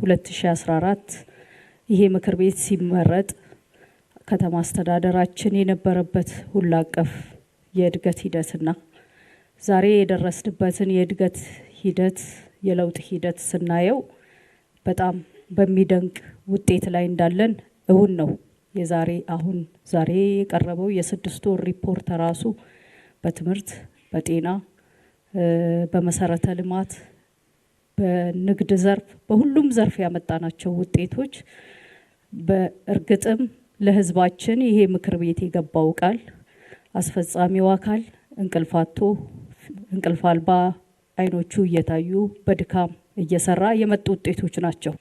2014 ይሄ ምክር ቤት ሲመረጥ ከተማ አስተዳደራችን የነበረበት ሁሉ አቀፍ የእድገት ሂደትና ዛሬ የደረስንበትን የእድገት ሂደት የለውጥ ሂደት ስናየው በጣም በሚደንቅ ውጤት ላይ እንዳለን እውን ነው። ዛሬ የቀረበው የስድስት ወር ሪፖርት ራሱ በትምህርት፣ በጤና፣ በመሰረተ ልማት፣ በንግድ ዘርፍ በሁሉም ዘርፍ ያመጣናቸው ውጤቶች በእርግጥም ለህዝባችን ይሄ ምክር ቤት የገባው ቃል አስፈጻሚው አካል እንቅልፍ አልባ አይኖቹ እየታዩ በድካም እየሰራ የመጡ ውጤቶች ናቸው።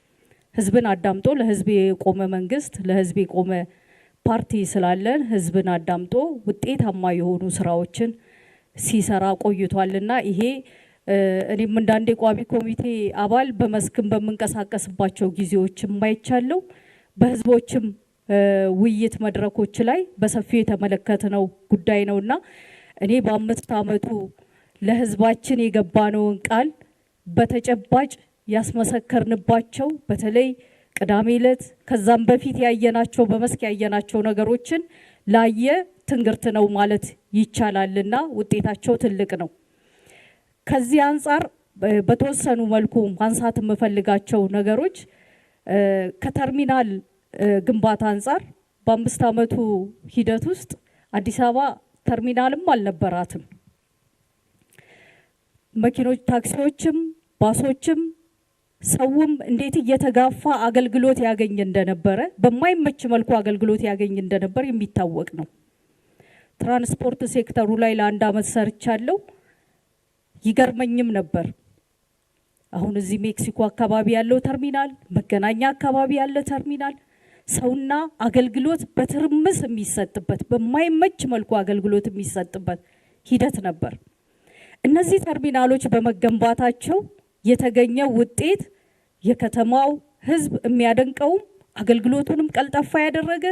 ህዝብን አዳምጦ ለህዝብ የቆመ መንግስት ለህዝብ የቆመ ፓርቲ ስላለን ህዝብን አዳምጦ ውጤታማ የሆኑ ስራዎችን ሲሰራ ቆይቷልና ይሄ እኔም እንዳንዴ ቋሚ ኮሚቴ አባል በመስክም በመንቀሳቀስባቸው ጊዜዎች ማይቻለው በህዝቦችም ውይይት መድረኮች ላይ በሰፊው የተመለከተነው ጉዳይ ነውና እኔ በ5 አመቱ ለህዝባችን የገባነውን ቃል በተጨባጭ ያስመሰከርንባቸው በተለይ ቅዳሜ ዕለት ከዛም በፊት ያየናቸው በመስክ ያየናቸው ነገሮችን ላየ ትንግርት ነው ማለት ይቻላልና ውጤታቸው ትልቅ ነው። ከዚህ አንፃር በተወሰኑ መልኩ ማንሳት የምፈልጋቸው ነገሮች ከተርሚናል ግንባታ አንፃር በ5 አመቱ ሂደት ውስጥ አዲስ አበባ ተርሚናልም አልነበራትም። መኪኖች፣ ታክሲዎችም፣ ባሶችም ሰውም እንዴት እየተጋፋ አገልግሎት ያገኝ እንደነበረ በማይመች መልኩ አገልግሎት ያገኝ እንደነበር የሚታወቅ ነው። ትራንስፖርት ሴክተሩ ላይ ለአንድ አመት ሰርቻለሁ። ይገርመኝም ነበር። አሁን እዚህ ሜክሲኮ አካባቢ ያለው ተርሚናል፣ መገናኛ አካባቢ ያለ ተርሚናል ሰውና አገልግሎት በትርምስ የሚሰጥበት በማይመች መልኩ አገልግሎት የሚሰጥበት ሂደት ነበር። እነዚህ ተርሚናሎች በመገንባታቸው የተገኘው ውጤት የከተማው ህዝብ የሚያደንቀው አገልግሎቱንም ቀልጣፋ ያደረገ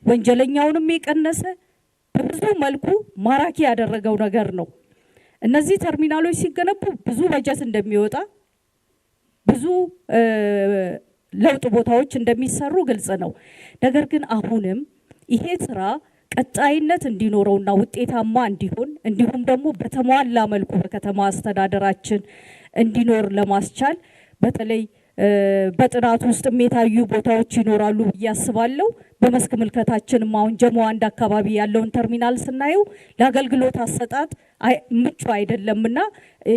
ወንጀለኛውንም የቀነሰ በብዙ መልኩ ማራኪ ያደረገው ነገር ነው። እነዚህ ተርሚናሎች ሲገነቡ ብዙ በጀት እንደሚወጣ ብዙ ለውጥ ቦታዎች እንደሚሰሩ ግልጽ ነው። ነገር ግን አሁንም ይሄ ስራ ቀጣይነት እንዲኖረውና ውጤታማ እንዲሆን እንዲሁም ደግሞ በተሟላ መልኩ በከተማ አስተዳደራችን እንዲኖር ለማስቻል በተለይ በጥናት ውስጥ የታዩ ቦታዎች ይኖራሉ ብዬ አስባለሁ። በመስክ ምልከታችንም አሁን ጀሞ አንድ አካባቢ ያለውን ተርሚናል ስናየው ለአገልግሎት አሰጣጥ ምቹ አይደለምና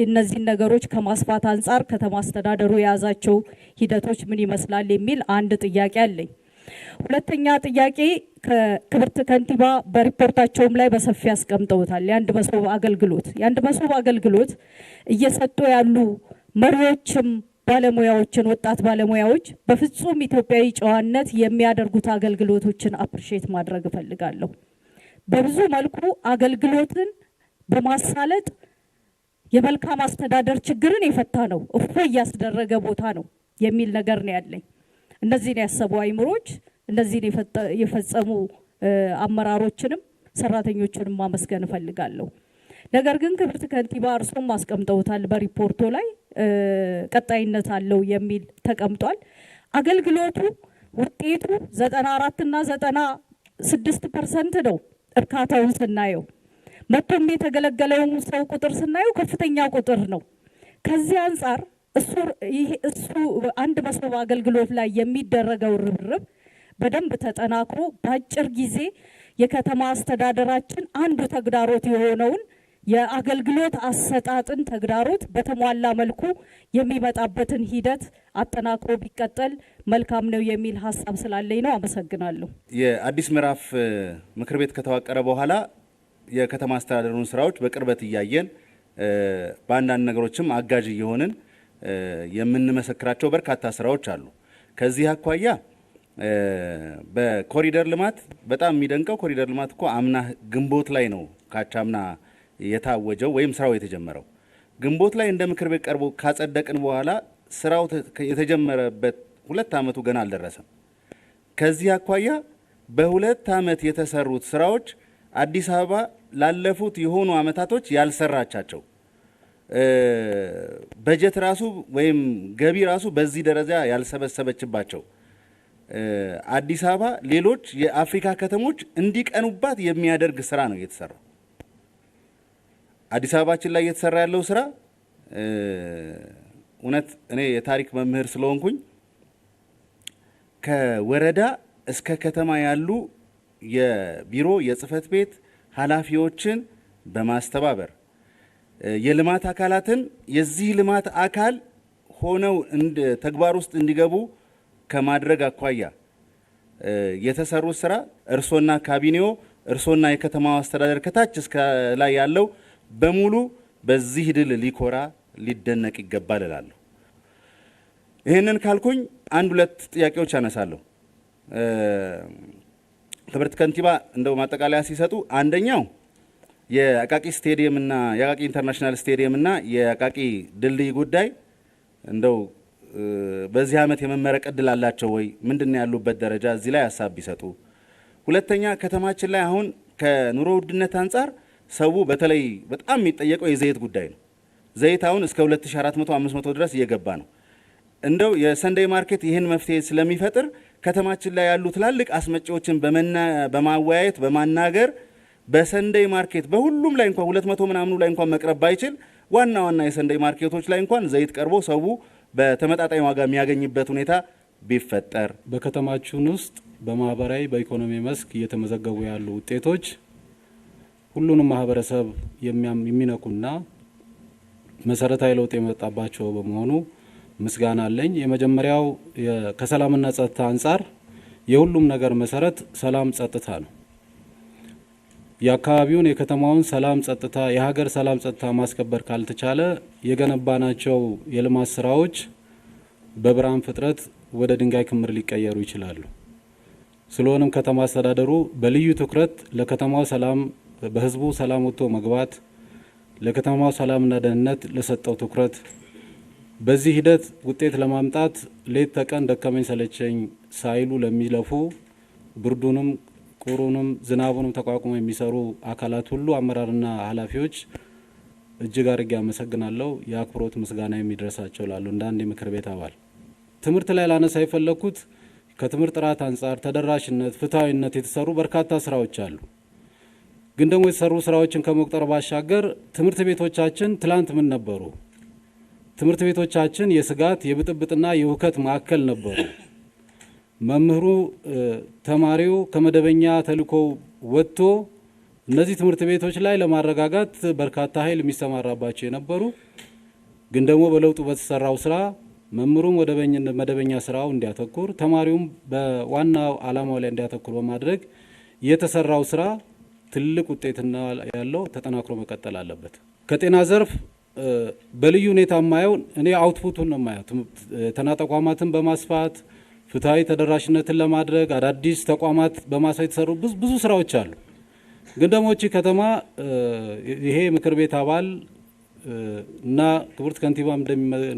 እነዚህ ነገሮች ከማስፋት አንፃር ከተማ አስተዳደሩ የያዛቸው ሂደቶች ምን ይመስላል የሚል አንድ ጥያቄ አለኝ። ሁለተኛ ጥያቄ ከክብርት ከንቲባ በሪፖርታቸውም ላይ በሰፊ አስቀምጠውታል። የአንድ መሶብ አገልግሎት እየሰጡ ያሉ መሪዎችም ባለሙያዎችን ወጣት ባለሙያዎች በፍጹም ኢትዮጵያዊ ጨዋነት የሚያደርጉት አገልግሎቶችን አፕሪሼት ማድረግ እፈልጋለሁ። በብዙ መልኩ አገልግሎትን በማሳለጥ የመልካም አስተዳደር ችግርን የፈታ ነው እፎይ ያስደረገ ቦታ ነው የሚል ነገር ነው ያለኝ። እነዚህን ያሰቡ አይምሮች እነዚህን የፈጸሙ አመራሮችንም ሰራተኞችንም ማመስገን እፈልጋለሁ። ነገር ግን ክብርት ከንቲባ እርሶም አስቀምጠውታል በሪፖርቱ ላይ ቀጣይነት አለው የሚል ተቀምጧል። አገልግሎቱ ውጤቱ 94 እና 96% ነው። እርካታውን ስናየው መጥቶም የተገለገለው ሰው ቁጥር ስናየው ከፍተኛ ቁጥር ነው። ከዚህ አንፃር እሱ አንድ መሶብ አገልግሎት ላይ የሚደረገው ርብርብ በደንብ ተጠናክሮ በአጭር ጊዜ የከተማ አስተዳደራችን አንዱ ተግዳሮት የሆነውን የአገልግሎት አሰጣጥን ተግዳሮት በተሟላ መልኩ የሚመጣበትን ሂደት አጠናክሮ ቢቀጥል መልካም ነው የሚል ሀሳብ ስላለኝ ነው። አመሰግናለሁ። የአዲስ ምዕራፍ ምክር ቤት ከተዋቀረ በኋላ የከተማ አስተዳደሩን ስራዎች በቅርበት እያየን በአንዳንድ ነገሮችም አጋዥ እየሆንን የምንመሰክራቸው በርካታ ስራዎች አሉ። ከዚህ አኳያ በኮሪደር ልማት በጣም የሚደንቀው ኮሪደር ልማት እኮ አምና ግንቦት ላይ ነው ካቻምና የታወጀው ወይም ስራው የተጀመረው። ግንቦት ላይ እንደ ምክር ቤት ቀርቦ ካጸደቅን በኋላ ስራው የተጀመረበት 2 ዓመቱ ገና አልደረሰም። ከዚህ አኳያ በ2 ዓመት የተሰሩት ስራዎች አዲስ አበባ ላለፉት የሆኑ አመታቶች ያልሰራቻቸው በጀት ራሱ ወይም ገቢ ራሱ በዚህ ደረጃ ያልሰበሰበችባቸው አዲስ አበባ ሌሎች የአፍሪካ ከተሞች እንዲቀኑባት የሚያደርግ ስራ ነው የተሰራው። አዲስ አበባችን ላይ የተሰራ ያለው ስራ እውነት እኔ የታሪክ መምህር ስለሆንኩኝ ከወረዳ እስከ ከተማ ያሉ የቢሮ የጽህፈት ቤት ኃላፊዎችን በማስተባበር የልማት አካላትን የዚህ ልማት አካል ሆነው ተግባር ውስጥ እንዲገቡ ከማድረግ አኳያ የተሰሩት ስራ እርሶና ካቢኔው እርሶና የከተማው አስተዳደር ከታች እስከ ላይ ያለው በሙሉ በዚህ ድል ሊኮራ ሊደነቅ ይገባል እላለሁ። ይህንን ካልኩኝ 1-2 ጥያቄዎች አነሳለሁ። ክብርት ከንቲባ እንደው ማጠቃለያ ሲሰጡ አንደኛው የአቃቂ ስቴዲየም እና የአቃቂ ኢንተርናሽናል ስቴዲየም እና የአቃቂ ድልድይ ጉዳይ እንደው በዚህ ዓመት የመመረቅ ዕድል አላቸው ወይ? ምንድነው ያሉበት ደረጃ? እዚህ ላይ ሀሳብ ቢሰጡ። ሁለተኛ ከተማችን ላይ አሁን ከኑሮ ውድነት አንጻር ሰው በተለይ በጣም የሚጠየቀው የዘይት ጉዳይ ነው። ዘይት አሁን እስከ 2400-500 ድረስ እየገባ ነው። እንደው የሰንደይ ማርኬት ይህን መፍትሄ ስለሚፈጥር ከተማችን ላይ ያሉ ትላልቅ አስመጪዎችን በማወያየት በማናገር በሰንደይ ማርኬት በሁሉም ላይ እንኳን 200 ምናምኑ ላይ እንኳን መቅረብ ባይችል ዋና ዋና የሰንደይ ማርኬቶች ላይ እንኳን ዘይት ቀርቦ ሰው በተመጣጣኝ ዋጋ የሚያገኝበት ሁኔታ ቢፈጠር። በከተማችን ውስጥ በማህበራዊ በኢኮኖሚ መስክ እየተመዘገቡ ያሉ ውጤቶች ሁሉንም ማህበረሰብ የሚነኩና መሰረታዊ ለውጥ የመጣባቸው በመሆኑ ምስጋና አለኝ። የመጀመሪያው ከሰላምና ጸጥታ አንጻር የሁሉም ነገር መሰረት ሰላም ጸጥታ ነው። የአካባቢውን የከተማውን ሰላም ጸጥታ የሀገር ሰላም ጸጥታ ማስከበር ካልተቻለ የገነባናቸው የልማት ስራዎች በብርሃን ፍጥረት ወደ ድንጋይ ክምር ሊቀየሩ ይችላሉ። ስለሆነም ከተማ አስተዳደሩ በልዩ ትኩረት ለከተማው ሰላም በህዝቡ ሰላም ወጥቶ መግባት ለከተማው ሰላምና ደህንነት ለሰጠው ትኩረት በዚህ ሂደት ውጤት ለማምጣት ሌት ተቀን ደከመኝ ሰለቸኝ ሳይሉ ለሚለፉ ብርዱንም ቁሩንም ዝናቡንም ተቋቁሞ የሚሰሩ አካላት ሁሉ አመራርና ኃላፊዎች እጅግ አድርጌ አመሰግናለሁ። የአክብሮት ምስጋና የሚደርሳቸው ላሉ እንደ አንድ የምክር ቤት አባል ትምህርት ላይ ላነሳ የፈለኩት ከትምህርት ጥራት አንጻር ተደራሽነት፣ ፍትሐዊነት የተሰሩ በርካታ ስራዎች አሉ። ግን ደግሞ የተሰሩ ስራዎችን ከመቁጠር ባሻገር ትምህርት ቤቶቻችን ትላንት ምን ነበሩ? ትምህርት ቤቶቻችን የስጋት የብጥብጥና የሁከት ማዕከል ነበሩ። መምህሩ ተማሪው ከመደበኛ ተልእኮ ወጥቶ እነዚህ ትምህርት ቤቶች ላይ ለማረጋጋት በርካታ ኃይል የሚሰማራባቸው የነበሩ ግን ደግሞ በለውጡ በተሰራው ስራ መምህሩም ወደ መደበኛ ስራው እንዲያተኩር ተማሪውም በዋናው ዓላማው ላይ እንዲያተኩር በማድረግ የተሰራው ስራ ትልቅ ውጤትና ያለው ተጠናክሮ መቀጠል አለበት። ከጤና ዘርፍ በልዩ ሁኔታ ማየው እኔ አውትፑቱን ነው ማየው። ተቋማትን በማስፋት ፍትሃዊ ተደራሽነትን ለማድረግ አዳዲስ ተቋማት በማሳየት የተሰሩ ብዙ ስራዎች አሉ። ግን ደግሞ እቺ ከተማ ይሄ ምክር ቤት አባል እና ክብርት ከንቲባ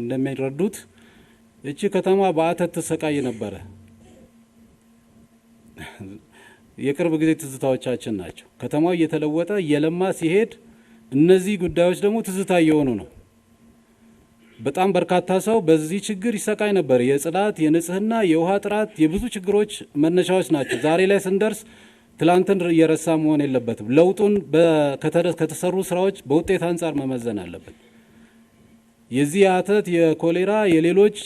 እንደሚረዱት እቺ ከተማ በአተት ተሰቃይ ነበረ። የቅርብ ጊዜ ትዝታዎቻችን ናቸው። ከተማው እየተለወጠ እየለማ ሲሄድ እነዚህ ጉዳዮች ደግሞ ትዝታ እየሆኑ ነው። በጣም በርካታ ሰው በዚህ ችግር ይሰቃይ ነበር። የጽዳት፣ የንጽህና፣ የውሃ ጥራት የብዙ ችግሮች መነሻዎች ናቸው። ዛሬ ላይ ስንደርስ ትላንትን እየረሳ መሆን የለበትም። ለውጡን ከተሰሩ ስራዎች በውጤት አንጻር መመዘን አለበት። የዚህ አተት፣ የኮሌራ፣ የሌሎች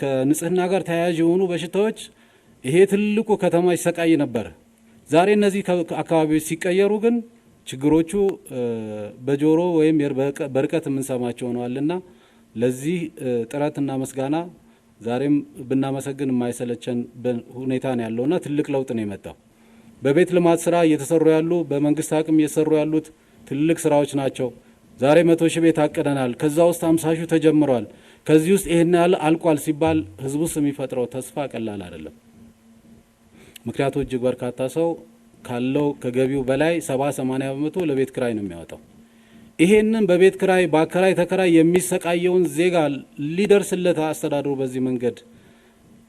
ከንጽህና ጋር ተያያዥ የሆኑ በሽታዎች ይሄ ትልቁ ከተማ ይሰቃይ ነበር። ዛሬ እነዚህ አካባቢዎች ሲቀየሩ ግን ችግሮቹ በጆሮ ወይም በርቀት የምንሰማቸው ሆነዋልና ለዚህ ጥረትና ምስጋና ዛሬም ብናመሰግን የማይሰለቸን ሁኔታ ነው ያለውና ትልቅ ለውጥ ነው የመጣው። በቤት ልማት ስራ እየተሰሩ ያሉ በመንግስት አቅም እየተሰሩ ያሉት ትልቅ ስራዎች ናቸው። ዛሬ 100 ሺህ ቤት አቀደናል፣ ከዛ ውስጥ 50 ሺህ ተጀምሯል፣ ከዚህ ውስጥ ይሄን ያህል አልቋል ሲባል ህዝቡ የሚፈጥረው ተስፋ ቀላል አይደለም። ምክንያቱ እጅግ በርካታ ሰው ካለው ከገቢው በላይ 70-80% ለቤት ክራይ ነው የሚያወጣው። ይሄንን በቤት ክራይ በአከራይ ተከራይ የሚሰቃየውን ዜጋ ሊደርስለት አስተዳድሩ በዚህ መንገድ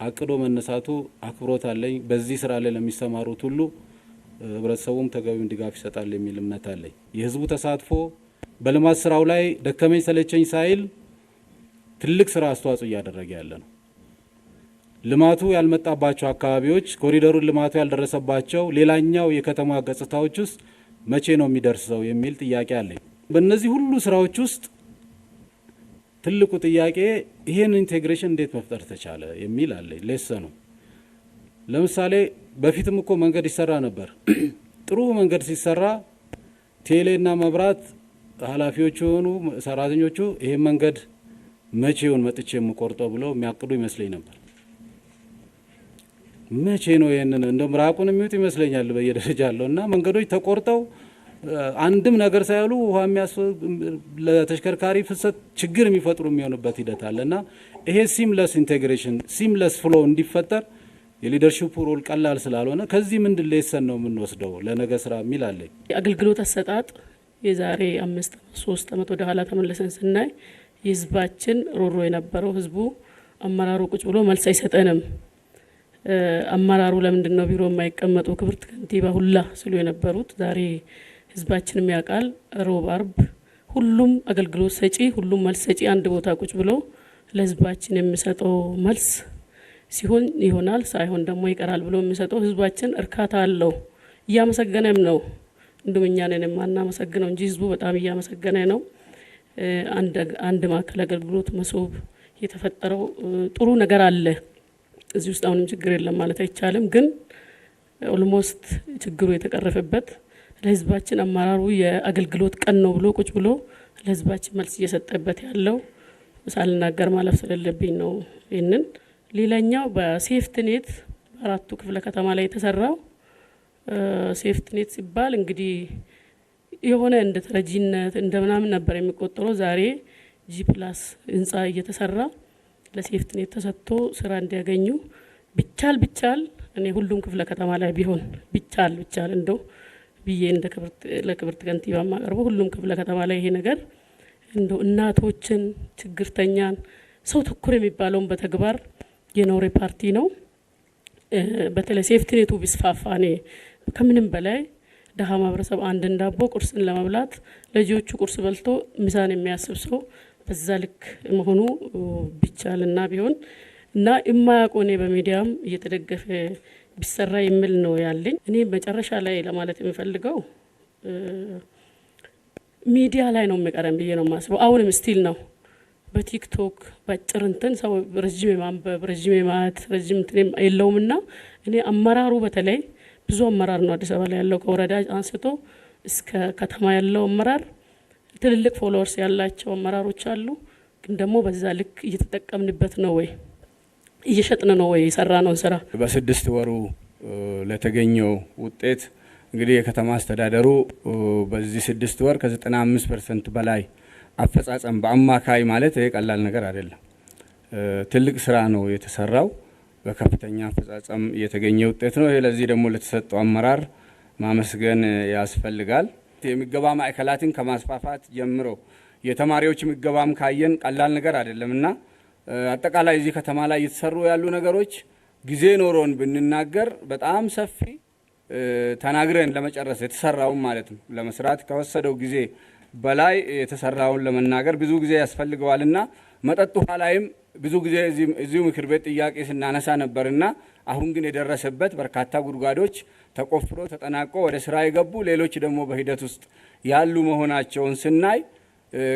አቅዶ መነሳቱ አክብሮት አለኝ። በዚህ ስራ ላይ ለሚሰማሩት ሁሉ ህብረተሰቡም ተገቢውን ድጋፍ ይሰጣል የሚል እምነት አለኝ። የህዝቡ ተሳትፎ በልማት ስራው ላይ ደከመኝ ሰለቸኝ ሳይል ትልቅ ስራ አስተዋጽኦ እያደረገ ያለ ነው። ልማቱ ያልመጣባቸው አካባቢዎች ኮሪደሩን ልማቱ ያልደረሰባቸው ሌላኛው የከተማ ገጽታዎች ውስጥ መቼ ነው የሚደርሰው የሚል ጥያቄ አለኝ። በእነዚህ ሁሉ ስራዎች ውስጥ ትልቁ ጥያቄ ይሄን ኢንቴግሬሽን እንዴት መፍጠር ተቻለ የሚል አለኝ። ለሰኑ ለምሳሌ በፊትም እኮ መንገድ ይሰራ ነበር። ጥሩ መንገድ ሲሰራ ቴሌና መብራት ኃላፊዎቹ ሆኑ ሰራተኞቹ ይሄን መንገድ መቼውን መጥቼ የምቆርጠው ብለው የሚያቅዱ ይመስለኝ ነበር። መቼ ነው ይሄንን እንደ ምራቁን የሚውጥ ይመስለኛል በየደረጃ ያለውና መንገዶች ተቆርጠው አንድም ነገር ሳይሉ ውሃ ለተሽከርካሪ ፍሰት ችግር የሚፈጥሩ የሚሆንበት ሂደት አለና ይሄ ሲምለስ ኢንቴግሬሽን ሲምለስ ፍሎ እንዲፈጠር የሊደርሺፕ ሮል ቀላል ስላልሆነ ከዚህ ምንድን ለይሰን ነው የምንወስደው ለነገ ስራ የሚል አለኝ። አገልግሎት አሰጣጥ የዛሬ 3 ዓመት ወደ ኋላ ተመለሰን ስናይ የህዝባችን ሮሮ የነበረው ህዝቡ አመራሩ ቁጭ ብሎ መልስ አይሰጠንም፣ አመራሩ ለምንድን ነው ቢሮ የማይቀመጡ ክብርት ከንቲባ ሁላ ሲሉ የነበሩት ዛሬ ህዝባችንም ያውቃል። ሮብ አርብ ሁሉም አገልግሎት ሰጪ ሁሉም መልስ ሰጪ አንድ ቦታ ቁጭ ብሎ ለህዝባችን የሚሰጠው መልስ ሲሆን ይሆናል ሳይሆን ደግሞ ይቀራል ብሎ የሚሰጠው ህዝባችን እርካታ አለው። እያመሰገነም ነው። እንደኛ ነን የማናመሰግነው እንጂ ህዝቡ በጣም እያመሰገነ ነው። አንድ ማዕከል አገልግሎት መሶብ የተፈጠረው ጥሩ ነገር አለ። እዚህ ውስጥ አሁንም ችግር የለም ማለት አይቻልም፣ ግን ኦልሞስት ችግሩ የተቀረፈበት ለህዝባችን አመራሩ የአገልግሎት ቀን ነው ብሎ ቁጭ ብሎ ለህዝባችን መልስ እየሰጠበት ያለው ሳልናገር ማለፍ ስለሌለብኝ ነው ይሄንን። ሌላኛው በሴፍትኔት በአራቱ ክፍለ ከተማ ላይ የተሰራው ሴፍትኔት ሲባል እንግዲህ የሆነ እንደ ተረጂነት እንደምናምን ነበር የሚቆጠረው። ዛሬ ጂ+ ህንጻ እየተሰራ ለሴፍትኔት ተሰጥቶ ስራ እንዲያገኙ ቢቻል እኔ ሁሉም ክፍለ ከተማ ላይ ቢሆን ቢቻል እንደው ብዬ እንደ ለክብርት ከንቲባ ማቀርበው ሁሉም ክፍለ ከተማ ላይ ይሄ ነገር እንደው እናቶችን ችግርተኛን ሰው ተኩር የሚባለውን በተግባር የኖሬ ፓርቲ ነው። በተለይ ሴፍትኔቱ ቢስፋፋኔ ከምንም በላይ ደሃ ማህበረሰብ አንድ እንዳቦ ቁርስን ለመብላት ለጂዎቹ ቁርስ በልቶ ሚዛን የሚያስብ ሰው በዛ ልክ መሆኑ ቢቻልና ቢሆን እና የማያቆኔ በሚዲያም እየተደገፈ ቢሰራ የሚል ነው ያለኝ። እኔ መጨረሻ ላይ ለማለት የሚፈልገው ሚዲያ ላይ ነው የሚቀረም ብዬ ነው ማስበው። አሁንም ስቲል ነው በቲክቶክ በጭርንተን ሰው ረጅም የማንበብ ረጅም የማት ረጅም እንትን የለውምና እኔ አመራሩ በተለይ ብዙ አመራር ነው አዲስ አበባ ላይ ያለው ከወረዳ አንስቶ እስከ ከተማ ያለው አመራር ትልልቅ ፎሎወርስ ያላቸው አመራሮች አሉ። ግን ደግሞ በዛ ልክ እየተጠቀምንበት ነው ወይ እየሸጥን ነው ወይ ሰራነው ስራ በ6 ወሩ ለተገኘው ውጤት እንግዲህ የከተማ አስተዳደሩ በዚህ 6 ወር ከ95% በላይ አፈጻጸም በአማካይ ማለት ይሄ ቀላል ነገር አይደለም። ትልቅ ስራ ነው የተሰራው። በከፍተኛ አፈጻጸም የተገኘ ውጤት ነው። ይሄ ለዚህ ደግሞ ለተሰጠው አመራር ማመስገን ያስፈልጋል። የሚገባ ማዕከላትን ከማስፋፋት ጀምሮ የተማሪዎች የሚገባም ካየን ቀላል ነገር አይደለምና አጠቃላይ እዚህ ከተማ ላይ የተሰሩ ያሉ ነገሮች ጊዜ ኖሮን ብንናገር በጣም ሰፊ ተናግረን ለመጨረስ የተሰራው ማለት ነው። ለመስራት ከወሰደው ጊዜ በላይ የተሰራውን ለመናገር ብዙ ጊዜ ያስፈልገዋልና መጠጥ ውሃ ላይም ብዙ ጊዜ እዚሁ ምክር ቤት ጥያቄ ስናነሳ ነበርና አሁን ግን የደረሰበት በርካታ ጉድጓዶች ተቆፍሮ ተጠናቆ ወደ ስራ የገቡ ሌሎች ደግሞ በሂደት ውስጥ ያሉ መሆናቸውን ስናይ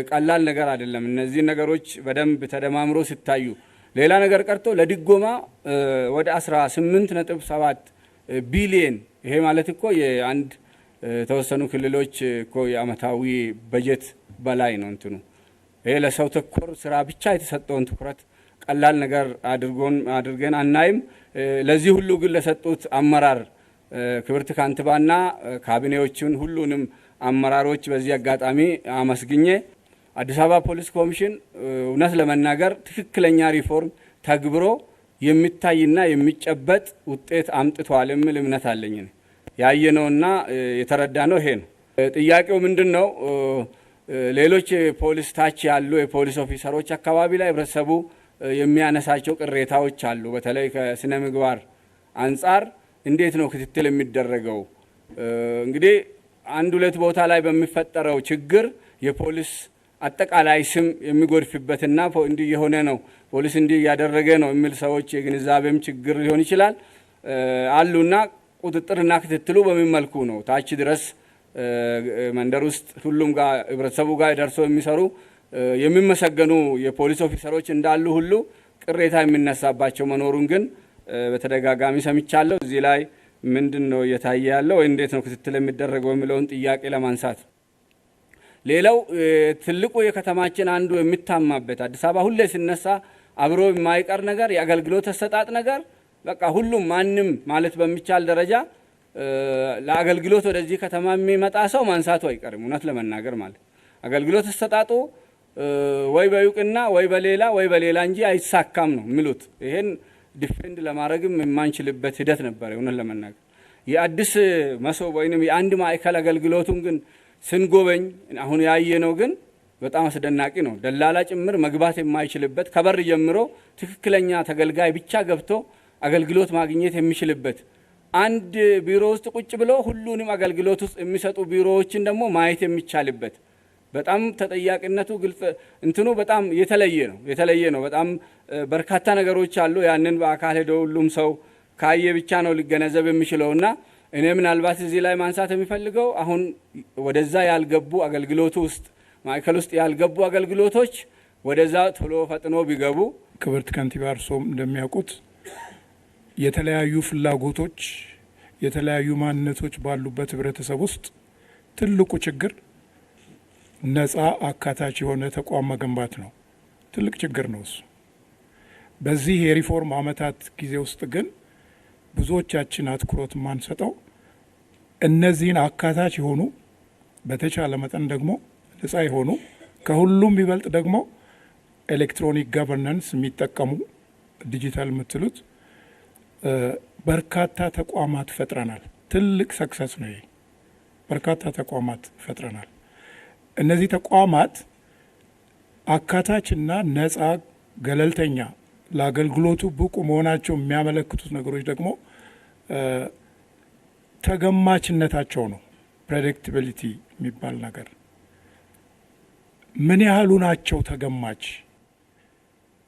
ቀላል ነገር አይደለም። እነዚህ ነገሮች በደንብ ተደማምሮ ሲታዩ ሌላ ነገር ቀርቶ ለድጎማ ወደ 18.7 ቢሊየን ይሄ ማለት እኮ የአንድ ተወሰኑ ክልሎች እኮ የአመታዊ በጀት በላይ ነው እንትኑ። ይሄ ለሰው ተኮር ስራ ብቻ የተሰጠውን ትኩረት ቀላል ነገር አድርገን አናይም። ለዚህ ሁሉ ግን ለሰጡት አመራር ክብርት ካንትባና ካቢኔዎችን ሁሉንም አመራሮች በዚህ አጋጣሚ አመስግኜ አዲስ አበባ ፖሊስ ኮሚሽን እውነት ለመናገር ትክክለኛ ሪፎርም ተግብሮ የሚታይና የሚጨበጥ ውጤት አምጥቷል የሚል እምነት አለኝ። ያየነውና የተረዳነው ይሄ ነው። ጥያቄው ምንድነው? ሌሎች ፖሊስ ታች ያሉ የፖሊስ ኦፊሰሮች አካባቢ ላይ ህብረተሰቡ የሚያነሳቸው ቅሬታዎች አሉ። በተለይ ከስነ ምግባር አንጻር እንዴት ነው ክትትል የሚደረገው? እንግዲህ አንድ ሁለት ቦታ ላይ በሚፈጠረው ችግር የፖሊስ አጠቃላይ ስም የሚጎድፍበትና እንዲህ የሆነ ነው ፖሊስ እንዲህ ያደረገ ነው የሚል ሰዎች የግንዛቤም ችግር ሊሆን ይችላል አሉና ቁጥጥርና ክትትሉ በምን መልኩ ነው ታች ድረስ መንደር ውስጥ ሁሉም ጋር ህብረተሰቡ ጋር ደርሶ የሚሰሩ የሚመሰገኑ የፖሊስ ኦፊሰሮች እንዳሉ ሁሉ ቅሬታ የሚነሳባቸው መኖሩን ግን በተደጋጋሚ ሰምቻለሁ። እዚህ ላይ ምንድነው እየታየ ያለው ወይ እንዴት ነው ክትትል የሚደረገው የሚለውን ጥያቄ ለማንሳት። ሌላው ትልቁ የከተማችን አንዱ የሚታማበት አዲስ አበባ ሁሌ ሲነሳ አብሮ የማይቀር ነገር የአገልግሎት አሰጣጥ ነገር በቃ ሁሉም ማንም ማለት በሚቻል ደረጃ ለአገልግሎት ወደዚህ ከተማ የሚመጣ ሰው ማንሳቱ አይቀርም። እውነት ለመናገር ማለት አገልግሎት አሰጣጡ ወይ በዩቅና ወይ በሌላ እንጂ አይሳካም ነው የሚሉት። ይሄን ዲፌንድ ለማድረግም የማንችልበት ሂደት ነበር እውነት ለመናገር። የአዲስ መሶብ ወይንም የአንድ ማዕከል አገልግሎቱን ግን ስንጎበኝ አሁን ያየነው ግን በጣም አስደናቂ ነው። ደላላ ጭምር መግባት የማይችልበት ከበር ጀምሮ ትክክለኛ ተገልጋይ ብቻ ገብቶ አገልግሎት ማግኘት የሚችልበት አንድ ቢሮ ውስጥ ቁጭ ብሎ ሁሉንም አገልግሎት ውስጥ የሚሰጡ ቢሮዎችን ደግሞ ማየት የሚቻልበት በጣም ተጠያቂነቱ ግልጽ እንትኑ በጣም የተለየ ነው። በጣም በርካታ ነገሮች አሉ። ያንን በአካል ሄዶ ሁሉም ሰው ካየ ብቻ ነው ሊገነዘብ የሚችለውና እኔ ምናልባት እዚህ ላይ ማንሳት የሚፈልገው አሁን ወደዛ ያልገቡ አገልግሎቱ ውስጥ ማዕከል ውስጥ ያልገቡ አገልግሎቶች ወደዛ ቶሎ ፈጥኖ ቢገቡ። ክብርት ከንቲባ እርሶም እንደሚያውቁት የተለያዩ ፍላጎቶች የተለያዩ ማንነቶች ባሉበት ህብረተሰብ ውስጥ ትልቁ ችግር ነፃ አካታች የሆነ ተቋም መገንባት ነው። ትልቅ ችግር ነው እሱ። በዚህ የሪፎርም አመታት ጊዜ ውስጥ ግን ብዙዎቻችን አትኩሮት ማንሰጠው እነዚህን አካታች የሆኑ በተቻለ መጠን ደግሞ ነፃ የሆኑ ከሁሉም ቢበልጥ ደግሞ ኤሌክትሮኒክ ገቨርናንስ የሚጠቀሙ ዲጂታል የምትሉት በርካታ ተቋማት ፈጥረናል። ትልቅ ሰክሰስ ነው ይሄ። በርካታ ተቋማት ፈጥረናል። እነዚህ ተቋማት አካታችና ነፃ ገለልተኛ ለአገልግሎቱ ብቁ መሆናቸው የሚያመለክቱት ነገሮች ደግሞ ተገማችነታቸው ነው። ፕሬዲክቲቢሊቲ የሚባል ነገር ምን ያህሉ ናቸው ተገማች?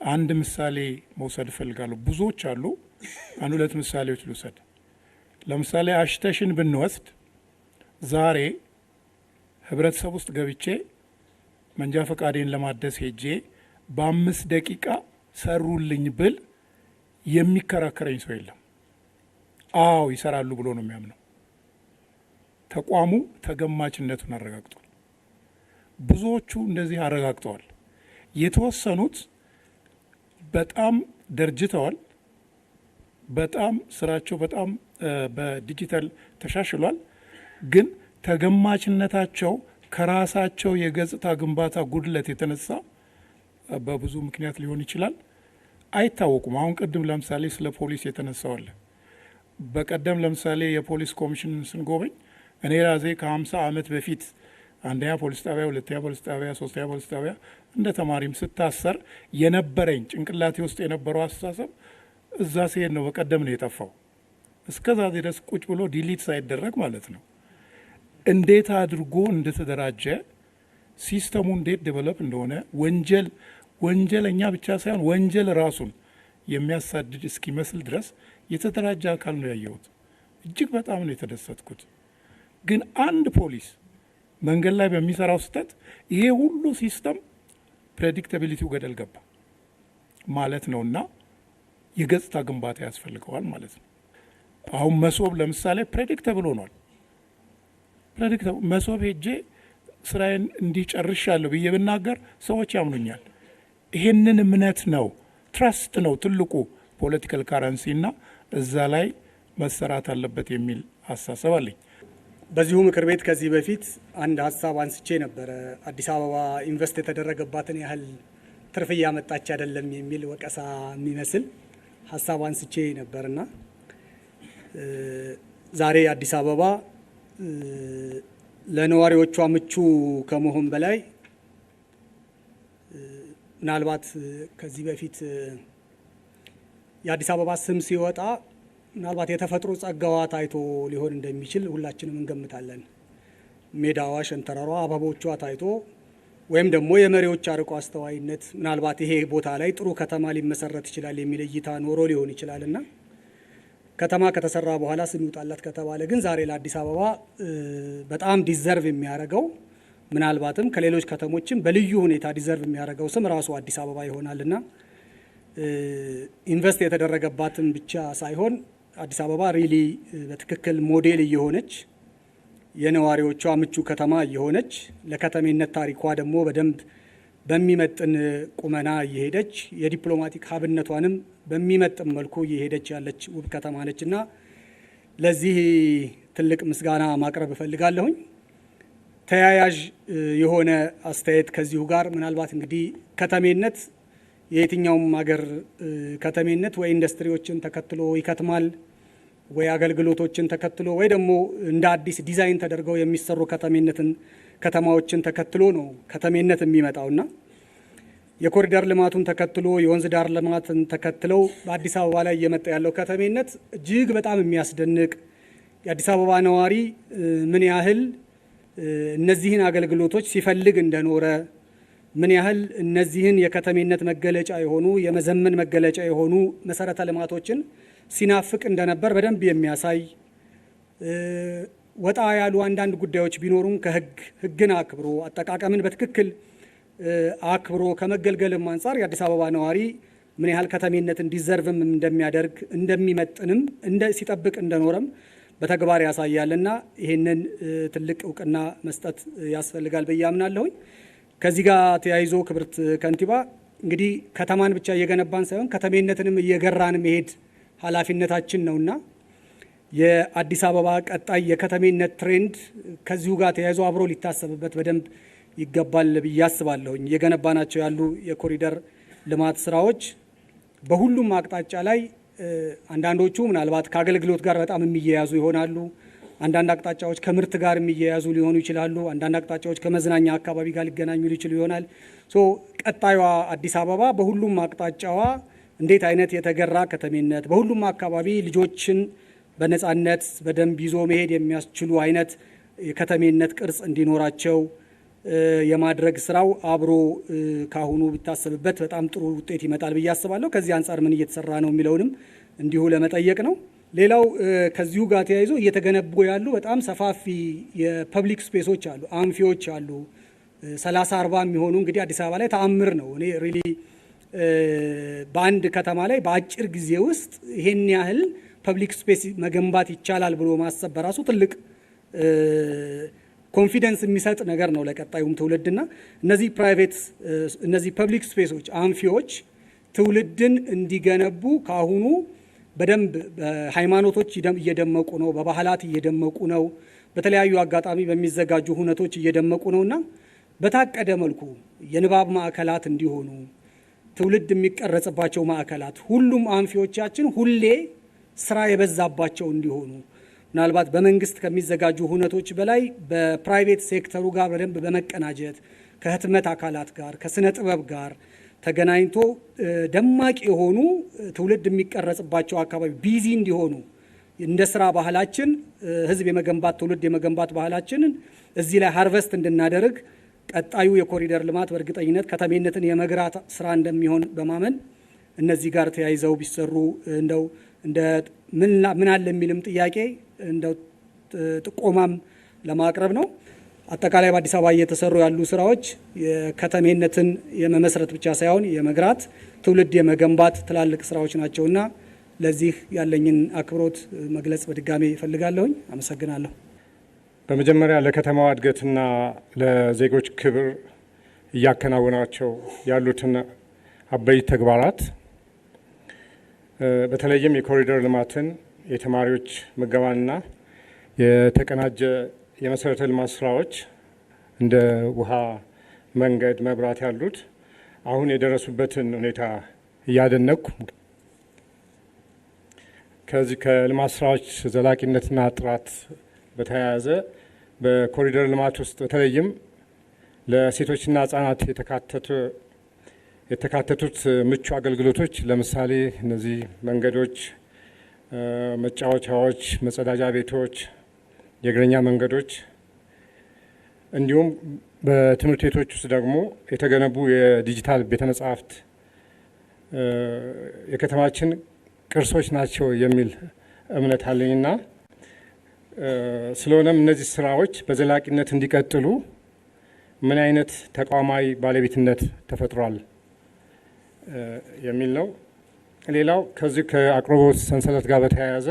አንድ ምሳሌ መውሰድ እፈልጋለሁ። ብዙዎች አሉ። አንድ ሁለት ምሳሌዎች ልውሰድ። ለምሳሌ አሽተሽን ብንወስድ ዛሬ ህብረተሰብ ውስጥ ገብቼ መንጃ ፈቃዴን ለማደስ ሄጄ በ5 ደቂቃ ሰሩልኝ ብል የሚከራከረኝ ሰው የለም። አዎ ይሰራሉ ብሎ ነው የሚያምነው። ተቋሙ ተገማችነቱን አረጋግጧል። ብዙዎቹ እንደዚህ አረጋግጠዋል። የተወሰኑት በጣም ደርጅተዋል። በጣም ስራቸው በጣም በዲጂታል ተሻሽሏል። ግን ተገማችነታቸው ከራሳቸው የገጽታ ግንባታ ጉድለት የተነሳ በብዙ ምክንያት ሊሆን ይችላል አይታወቁም። አሁን ቅድም ለምሳሌ ስለ ፖሊስ የተነሳው አለ። በቀደም ለምሳሌ የፖሊስ ኮሚሽን ስንጎበኝ እኔ ራሴ ከ50 ዓመት በፊት አንደኛ ፖሊስ ጣቢያ፣ ሁለተኛ ፖሊስ ጣቢያ፣ ሶስተኛ ፖሊስ ጣቢያ እንደ ተማሪም ስታሰር የነበረኝ ጭንቅላቴ ውስጥ የነበረው አስተሳሰብ እዛ ሲሄድ ነው በቀደም ነው የጠፋው። እስከዛ ድረስ ቁጭ ብሎ ዲሊት ሳይደረግ ማለት ነው። እንዴት አድርጎ እንደተደራጀ ሲስተሙ እንዴት ዴቨሎፕ እንደሆነ ወንጀለኛ ብቻ ሳይሆን ወንጀል ራሱን የሚያሳድድ እስኪመስል ድረስ የተደራጀ አካል ነው ያየሁት። እጅግ በጣም ነው የተደሰትኩት። ግን አንድ ፖሊስ መንገድ ላይ በሚሰራው ስህተት ይሄ ሁሉ ሲስተም ፕሬዲክታቢሊቲው ገደል ገባ ማለት ነውና የገጽታ ግንባታ ያስፈልገዋል ማለት ነው። አሁን መሶብ ለምሳሌ ፕሬዲክታብል ሆኗል። መሶብ ሄጄ ስራዬን እንዲጨርሻለሁ ብዬ ብናገር ሰዎች ያምኑኛል። ይሄንን እምነት ነው፣ ትረስት ነው ትልቁ ፖለቲካል ካረንሲ እና እዛ ላይ መሰራት አለበት የሚል አስተሳሰብ አለኝ። በዚሁ ምክር ቤት ከዚህ በፊት አንድ ሀሳብ አንስቼ ነበረ። አዲስ አበባ ኢንቨስት የተደረገባትን ያህል ትርፍ እያመጣች አይደለም የሚል ወቀሳ የሚመስል ሀሳብ አንስቼ ነበርና ዛሬ አዲስ አበባ ለነዋሪዎቿ ምቹ ከመሆን በላይ ምናልባት ከዚህ በፊት የአዲስ አበባ ስም ሲወጣ ምናልባት የተፈጥሮ ጸጋዋ ታይቶ ሊሆን እንደሚችል ሁላችንም እንገምታለን። ሜዳዋ፣ ሸንተረሯ፣ አበቦቿ ታይቶ ወይም ደግሞ የመሪዎች አርቆ አስተዋይነት ምናልባት ይሄ ቦታ ላይ ጥሩ ከተማ ሊመሰረት ይችላል የሚል እይታ ኖሮ ሊሆን ይችላልና ከተማ ከተሰራ በኋላ ስም ይውጣላት ከተባለ ግን ዛሬ ለአዲስ አበባ በጣም ዲዘርቭ የሚያደርገው ምናልባትም ከሌሎች ከተሞችም በልዩ ሁኔታ ዲዘርቭ የሚያደርገው ስም ራሱ አዲስ አበባ ይሆናልና ኢንቨስት የተደረገባትን ብቻ ሳይሆን አዲስ አበባ ሪሊ በትክክል ሞዴል እየሆነች የነዋሪዎቿ ምቹ ከተማ እየሆነች ለከተሜነት ታሪኳ ደግሞ በደንብ በሚመጥን ቁመና እየሄደች የዲፕሎማቲክ ሀብነቷንም በሚመጥን መልኩ እየሄደች ያለች ውብ ከተማ ነችና ለዚህ ትልቅ ምስጋና ማቅረብ እፈልጋለሁኝ። ተያያዥ የሆነ አስተያየት ከዚሁ ጋር ምናልባት እንግዲህ ከተሜነት የየትኛውም ሀገር ከተሜነት ወይ ኢንዱስትሪዎችን ተከትሎ ይከትማል ወይ አገልግሎቶችን ተከትሎ ወይ ደግሞ እንደ አዲስ ዲዛይን ተደርገው የሚሰሩ ከተማዎችን ተከትሎ ነው ከተሜነት የሚመጣውና የኮሪደር ልማቱን ተከትሎ የወንዝ ዳር ልማትን ተከትለው በአዲስ አበባ ላይ እየመጣ ያለው ከተሜነት እጅግ በጣም የሚያስደንቅ የአዲስ አበባ ነዋሪ ምን ያህል እነዚህን አገልግሎቶች ሲፈልግ እንደኖረ ምን ያህል እነዚህን የከተሜነት መገለጫ የሆኑ የመዘመን መገለጫ የሆኑ መሰረተ ልማቶችን ሲናፍቅ እንደነበር በደንብ የሚያሳይ ወጣ ያሉ አንዳንድ ጉዳዮች ቢኖሩም ህግን አክብሮ አጠቃቀምን በትክክል አክብሮ ከመገልገልም አንጻር የአዲስ አበባ ነዋሪ ምን ያህል ከተሜነትን ዲዘርቭም እንደሚያደርግ እንደሚመጥንም ሲጠብቅ እንደኖረም በተግባር ያሳያልና ይሄንን ትልቅ እውቅና መስጠት ያስፈልጋል ብዬ አምናለሁኝ። ከዚህ ጋር ተያይዞ ክብርት ከንቲባ እንግዲህ ከተማን ብቻ እየገነባን ሳይሆን ከተሜነትንም እየገራን መሄድ ኃላፊነታችን ነውና የአዲስ አበባ ቀጣይ የከተሜነት ትሬንድ ከዚሁ ጋር ተያይዞ አብሮ ሊታሰብበት በደንብ ይገባል ብዬ አስባለሁኝ። እየገነባናቸው ያሉ የኮሪደር ልማት ስራዎች በሁሉም አቅጣጫ ላይ አንዳንዶቹ ምናልባት ከአገልግሎት ጋር በጣም የሚያያዙ ይሆናሉ። አንዳንድ አቅጣጫዎች ከምርት ጋር የሚያያዙ ሊሆኑ ይችላሉ። አንዳንድ አቅጣጫዎች ከመዝናኛ አካባቢ ጋር ሊገናኙ ይችላሉ ይሆናል። ቀጣዩዋ አዲስ አበባ በሁሉም አቅጣጫዋ እንዴት አይነት የተገራ ከተሜነት በሁሉም አካባቢ ልጆችን በነጻነት በደንብ ይዞ መሄድ የሚያስችሉ አይነት የከተሜነት ቅርጽ እንዲኖራቸው የማድረግ ስራው አብሮ ካሁኑ ቢታሰብበት በጣም ጥሩ ውጤት ይመጣል ብዬ አስባለሁ። ከዚህ አንጻር ምን እየተሰራ ነው የሚለውንም እንዲሁ ለመጠየቅ ነው። ሌላው ከዚሁ ጋር ተያይዞ እየተገነቡ ያሉ በጣም ሰፋፊ የፐብሊክ ስፔሶች አሉ፣ አንፊዎች አሉ። 30-40 የሚሆኑ እንግዲህ አዲስ አበባ ላይ ተአምር ነው። እኔ ሪሊ በአንድ ከተማ ላይ በአጭር ጊዜ ውስጥ ይሄን ያህል ፐብሊክ ስፔስ መገንባት ይቻላል ብሎ ማሰብ በራሱ ትልቅ ኮንፊደንስ የሚሰጥ ነገር ነው ለቀጣዩም ትውልድና እነዚህ ፐብሊክ ስፔሶች አንፊዎች ትውልድን እንዲገነቡ ካሁኑ በደንብ በሃይማኖቶች እየደመቁ ነው፣ በባህላት እየደመቁ ነው፣ በተለያዩ አጋጣሚ በሚዘጋጁ ሁነቶች እየደመቁ ነውና በታቀደ መልኩ የንባብ ማዕከላት እንዲሆኑ ትውልድ የሚቀረጽባቸው ማዕከላት ሁሉም አንፊዎቻችን ሁሌ ስራ የበዛባቸው እንዲሆኑ ምናልባት በመንግስት ከሚዘጋጁ ሁነቶች በላይ በፕራይቬት ሴክተሩ ጋር በደንብ በመቀናጀት ከህትመት አካላት ጋር ከስነ ጥበብ ጋር ተገናኝቶ ደማቅ የሆኑ ትውልድ የሚቀረጽባቸው አካባቢ ቢዚ እንዲሆኑ እንደ ስራ ባህላችን ህዝብ የመገንባት ትውልድ የመገንባት ባህላችንን እዚህ ላይ ሃርቨስት እንድናደርግ ቀጣዩ የኮሪደር ልማት በእርግጠኝነት ከተሜነትን የመግራት ስራ እንደሚሆን በማመን እነዚህ ጋር ተያይዘው ቢሰሩ እንደው እንደ ምን አለ የሚልም ጥያቄ እንደው ጥቆማም ለማቅረብ ነው። አጠቃላይ በአዲስ አበባ እየተሰሩ ያሉ ስራዎች የከተሜነትን የመመስረት ብቻ ሳይሆን የመግራት ትውልድ የመገንባት ትላልቅ ስራዎች ናቸውና ለዚህ ያለኝን አክብሮት መግለጽ በድጋሜ እፈልጋለሁኝ። አመሰግናለሁ። በመጀመሪያ ለከተማዋ እድገትና ለዜጎች ክብር እያከናወናቸው ያሉትን አበይት ተግባራት በተለይም የኮሪደር ልማትን፣ የተማሪዎች ምገባንና የተቀናጀ የመሰረተ ልማት ስራዎች እንደ ውሃ፣ መንገድ፣ መብራት ያሉት አሁን የደረሱበትን ሁኔታ እያደነቅኩ ከዚህ ከልማት ስራዎች ዘላቂነትና ጥራት በተያያዘ በኮሪደር ልማት ውስጥ በተለይም ለሴቶችና ህጻናት የተካተቱት ምቹ አገልግሎቶች ለምሳሌ እነዚህ መንገዶች፣ መጫወቻዎች፣ መጸዳጃ ቤቶች፣ የእግረኛ መንገዶች እንዲሁም በትምህርት ቤቶች ውስጥ ደግሞ የተገነቡ የዲጂታል ቤተ መጻሕፍት የከተማችን ቅርሶች ናቸው የሚል እምነት አለኝና ስለሆነም እነዚህ ስራዎች በዘላቂነት እንዲቀጥሉ ምን አይነት ተቋማዊ ባለቤትነት ተፈጥሯል የሚል ነው። ሌላው ከዚህ ከአቅርቦት ሰንሰለት ጋር በተያያዘ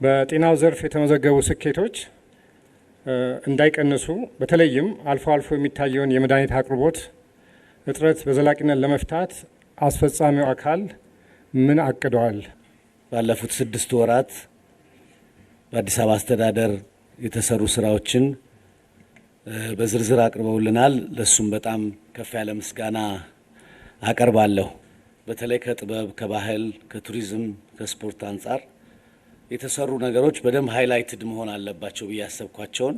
በጤናው ዘርፍ የተመዘገቡ ስኬቶች እንዳይቀንሱ በተለይም አልፎ አልፎ የሚታየውን የመድኃኒት አቅርቦት እጥረት በዘላቂነት ለመፍታት አስፈጻሚው አካል ምን አቅደዋል? ባለፉት 6 ወራት በአዲስ አበባ አስተዳደር የተሰሩ ስራዎችን በዝርዝር አቅርበውልናል። ለሱም በጣም ከፍ ያለ ምስጋና አቀርባለሁ። በተለይ ከጥበብ፣ ከባህል፣ ከቱሪዝም፣ ከስፖርት አንጻር የተሰሩ ነገሮች በደንብ ሃይላይትድ መሆን አለባቸው ብዬ ያሰብኳቸውን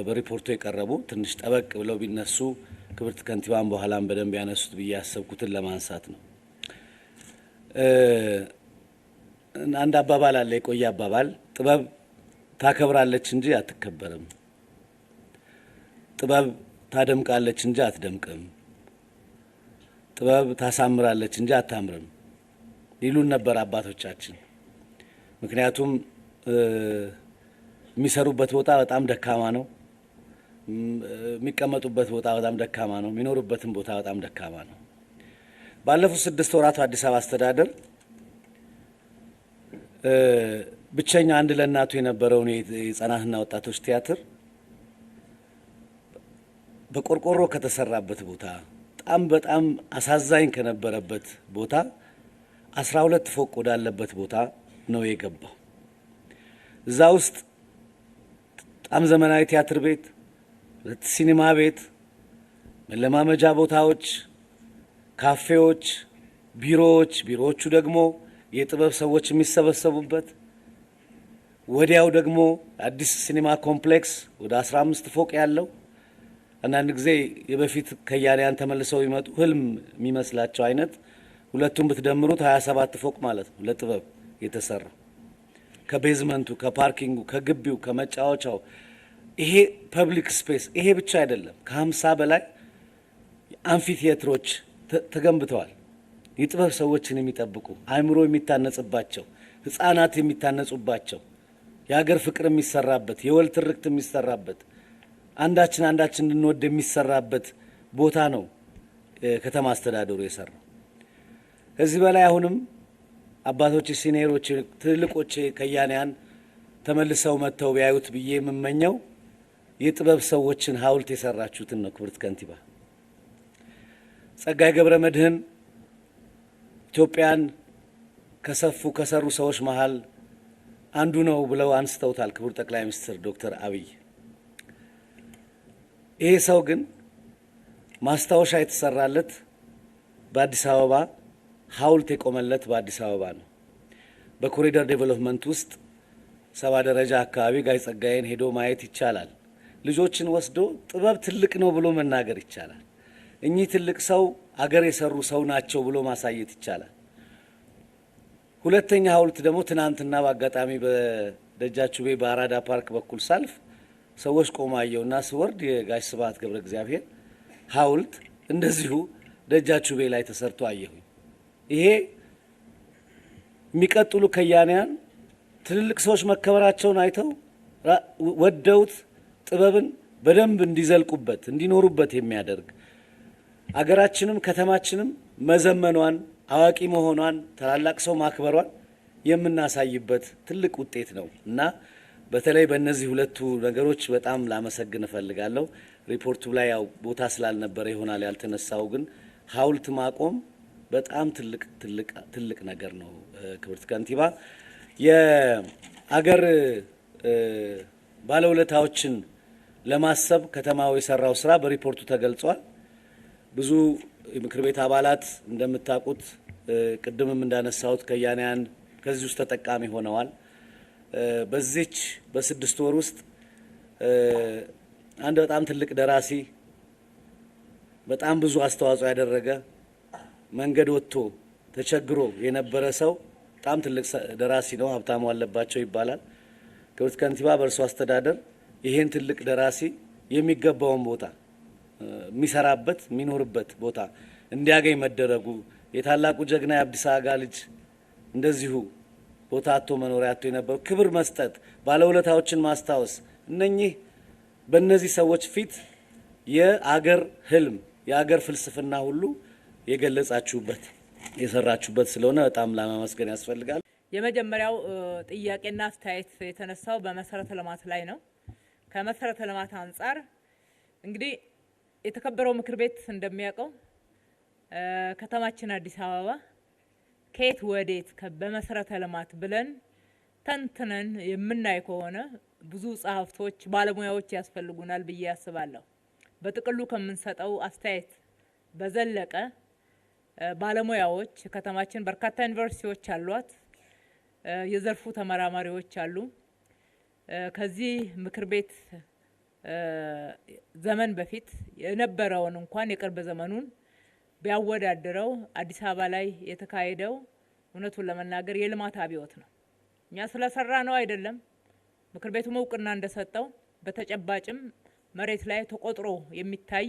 በሪፖርቱ የቀረቡ ትንሽ ጠበቅ ብለው ቢነሱ ክብርት ከንቲባን በኋላም በደንብ ያነሱት ብዬ ያሰብኩትን ለማንሳት ነው። አንድ አባባል አለ፣ የቆየ አባባል፣ ጥበብ ታከብራለች እንጂ አትከበርም፣ ጥበብ ታደምቃለች እንጂ አትደምቅም፣ ጥበብ ታሳምራለች እንጂ አታምርም ይሉን ነበር አባቶቻችን። ምክንያቱም የሚሰሩበት ቦታ በጣም ደካማ ነው፣ የሚቀመጡበት ቦታ በጣም ደካማ ነው፣ የሚኖሩበትም ቦታ በጣም ደካማ ነው። ባለፉት 6 ወራት አዲስ አበባ አስተዳደር ብቸኛ አንድ ለእናቱ የነበረውን የህፃናትና ወጣቶች ቲያትር በቆርቆሮ ከተሰራበት ቦታ በጣም አሳዛኝ ከነበረበት ቦታ 12 ፎቅ ወዳለበት ቦታ ነው የገባው። እዛ ውስጥ በጣም ዘመናዊ ቲያትር ቤት፣ ሲኒማ ቤት፣ መለማመጃ ቦታዎች፣ ካፌዎች፣ ቢሮዎቹ ደግሞ የጥበብ ሰዎች የሚሰበሰቡበት፣ ወዲያው ደግሞ አዲስ ሲኒማ ኮምፕሌክስ ወደ 15 ፎቅ ያለው አንዳንድ ጊዜ የበፊት ከያንያን ተመልሰው ይመጡ ህልም የሚመስላቸው አይነት ሁለቱም ብትደምሩት 27 ፎቅ ማለት ነው ለጥበብ የተሰራ ከቤዝመንቱ፣ ከፓርኪንጉ፣ ከግቢው፣ ከመጫወቻው። ይሄ ፐብሊክ ስፔስ ይሄ ብቻ አይደለም። ከ50 በላይ አምፊ ቲያትሮች ተገንብተዋል። የጥበብ ሰዎችን የሚጠብቁ አእምሮ የሚታነጽባቸው፣ ህፃናት የሚታነጹባቸው፣ የሀገር ፍቅር የሚሰራበት፣ የወል ትርክት የሚሰራበት፣ አንዳችን እንድንወድ የሚሰራበት ቦታ ነው ከተማ አስተዳደሩ የሰራው። ከዚህ በላይ አሁንም አባቶች፣ ሲኒየሮች፣ ትልልቆች ከያንያን ተመልሰው መጥተው ቢያዩት ብዬ የምመኘው የጥበብ ሰዎችን ሐውልት የሰራችሁትን ነው። ክብርት ከንቲባ ጸጋዬ ገብረ መድኅን ኢትዮጵያን ከሰሩ ሰዎች መሃል አንዱ ነው ብለው አንስተውታል ክቡር ጠቅላይ ሚኒስትር ዶክተር አብይ። ይሄ ሰው ግን ማስታወሻ የተሰራለት በአዲስ አበባ ሐውልት የቆመለት በአዲስ አበባ ነው። በኮሪደር ዴቨሎፕመንት ውስጥ 70 ደረጃ አካባቢ ጋይ ጸጋዬን ሄዶ ማየት ይቻላል። ልጆችን ወስዶ ጥበብ ትልቅ ነው ብሎ መናገር ይቻላል። እኚህ ትልቅ ሰው አገር የሰሩ ሰው ናቸው ብሎ ማሳየት ይቻላል። ሁለተኛ ሐውልት ደግሞ ትናንትና በአጋጣሚ በደጃችቤ በአራዳ ፓርክ በኩል ሳልፍ ሰዎች ቆማየውና ስወርድ የጋሽ ስብሐት ገብረ እግዚአብሔር ሐውልት እንደዚሁ ደጃችቤ ላይ ተሰርቶ አየሁኝ። ይሄ የሚቀጥሉ ከያንያን ትልልቅ ሰዎች መከበራቸውን አይተው ወደውት ጥበብን በደንብ እንዲዘልቁበት እንዲኖሩበት የሚያደርግ አገራችንም ከተማችንም መዘመኗን አዋቂ መሆኗን ታላላቅ ሰው ማክበሯን የምናሳይበት ትልቅ ውጤት ነው እና በተለይ በእነዚህ ሁለቱ ነገሮች በጣም ላመሰግን እፈልጋለሁ። ሪፖርቱ ላይ ያው ቦታ ስላልነበረ ይሆናል ያልተነሳው፣ ግን ሐውልት ማቆም በጣም ትልቅ ነገር ነው። ክብርት ከንቲባ የአገር ባለውለታዎችን ለማሰብ ከተማው የሰራው ስራ በሪፖርቱ ተገልጿል። ብዙ የምክር ቤት አባላት እንደምታውቁት ቅድምም እንዳነሳሁት ከያንያን ከዚህ ውስጥ ተጠቃሚ ሆነዋል። በዚች በ6 ወር ውስጥ አንድ በጣም ትልቅ ደራሲ በጣም ብዙ አስተዋጽኦ ያደረገ መንገድ ወጥቶ ተቸግሮ የነበረ ሰው በጣም ትልቅ ደራሲ ነው፣ ሀብታሙ አለባቸው ይባላል። ክብርት ከንቲባ በእርሱ አስተዳደር ይሄን ትልቅ ደራሲ የሚገባውን ቦታ የሚሰራበት የሚኖርበት ቦታ እንዲያገኝ መደረጉ፣ የታላቁ ጀግና የአብዲሳ አጋ ልጅ እንደዚሁ ቦታ አጥቶ መኖሪያ አጥቶ የነበረው ክብር መስጠት፣ ባለውለታዎችን ማስታወስ፣ እነኚህ በእነዚህ ሰዎች ፊት የአገር ህልም የአገር ፍልስፍና ሁሉ የገለጻችሁበት የሰራችሁበት ስለሆነ በጣም ለማመስገን ያስፈልጋል። የመጀመሪያው ጥያቄና አስተያየት የተነሳው በመሰረተ ልማት ላይ ነው። ከመሰረተ ልማት አንጻር እንግዲህ የተከበረው ምክር ቤት እንደሚያውቀው ከተማችን አዲስ አበባ ከየት ወዴት በመሰረተ ልማት ብለን ተንትነን የምናይ ከሆነ ብዙ ጸሐፍቶች፣ ባለሙያዎች ያስፈልጉናል ብዬ አስባለሁ። በጥቅሉ ከምንሰጠው አስተያየት በዘለቀ ባለሙያዎች ከተማችን በርካታ ዩኒቨርሲቲዎች አሏት፣ የዘርፉ ተመራማሪዎች አሉ። ከዚህ ምክር ቤት ዘመን በፊት የነበረውን እንኳን የቅርብ ዘመኑን ቢያወዳድረው አዲስ አበባ ላይ የተካሄደው እውነቱን ለመናገር የልማት አብዮት ነው። እኛ ስለሰራ ነው አይደለም፣ ምክር ቤቱ እውቅና እንደሰጠው በተጨባጭም መሬት ላይ ተቆጥሮ የሚታይ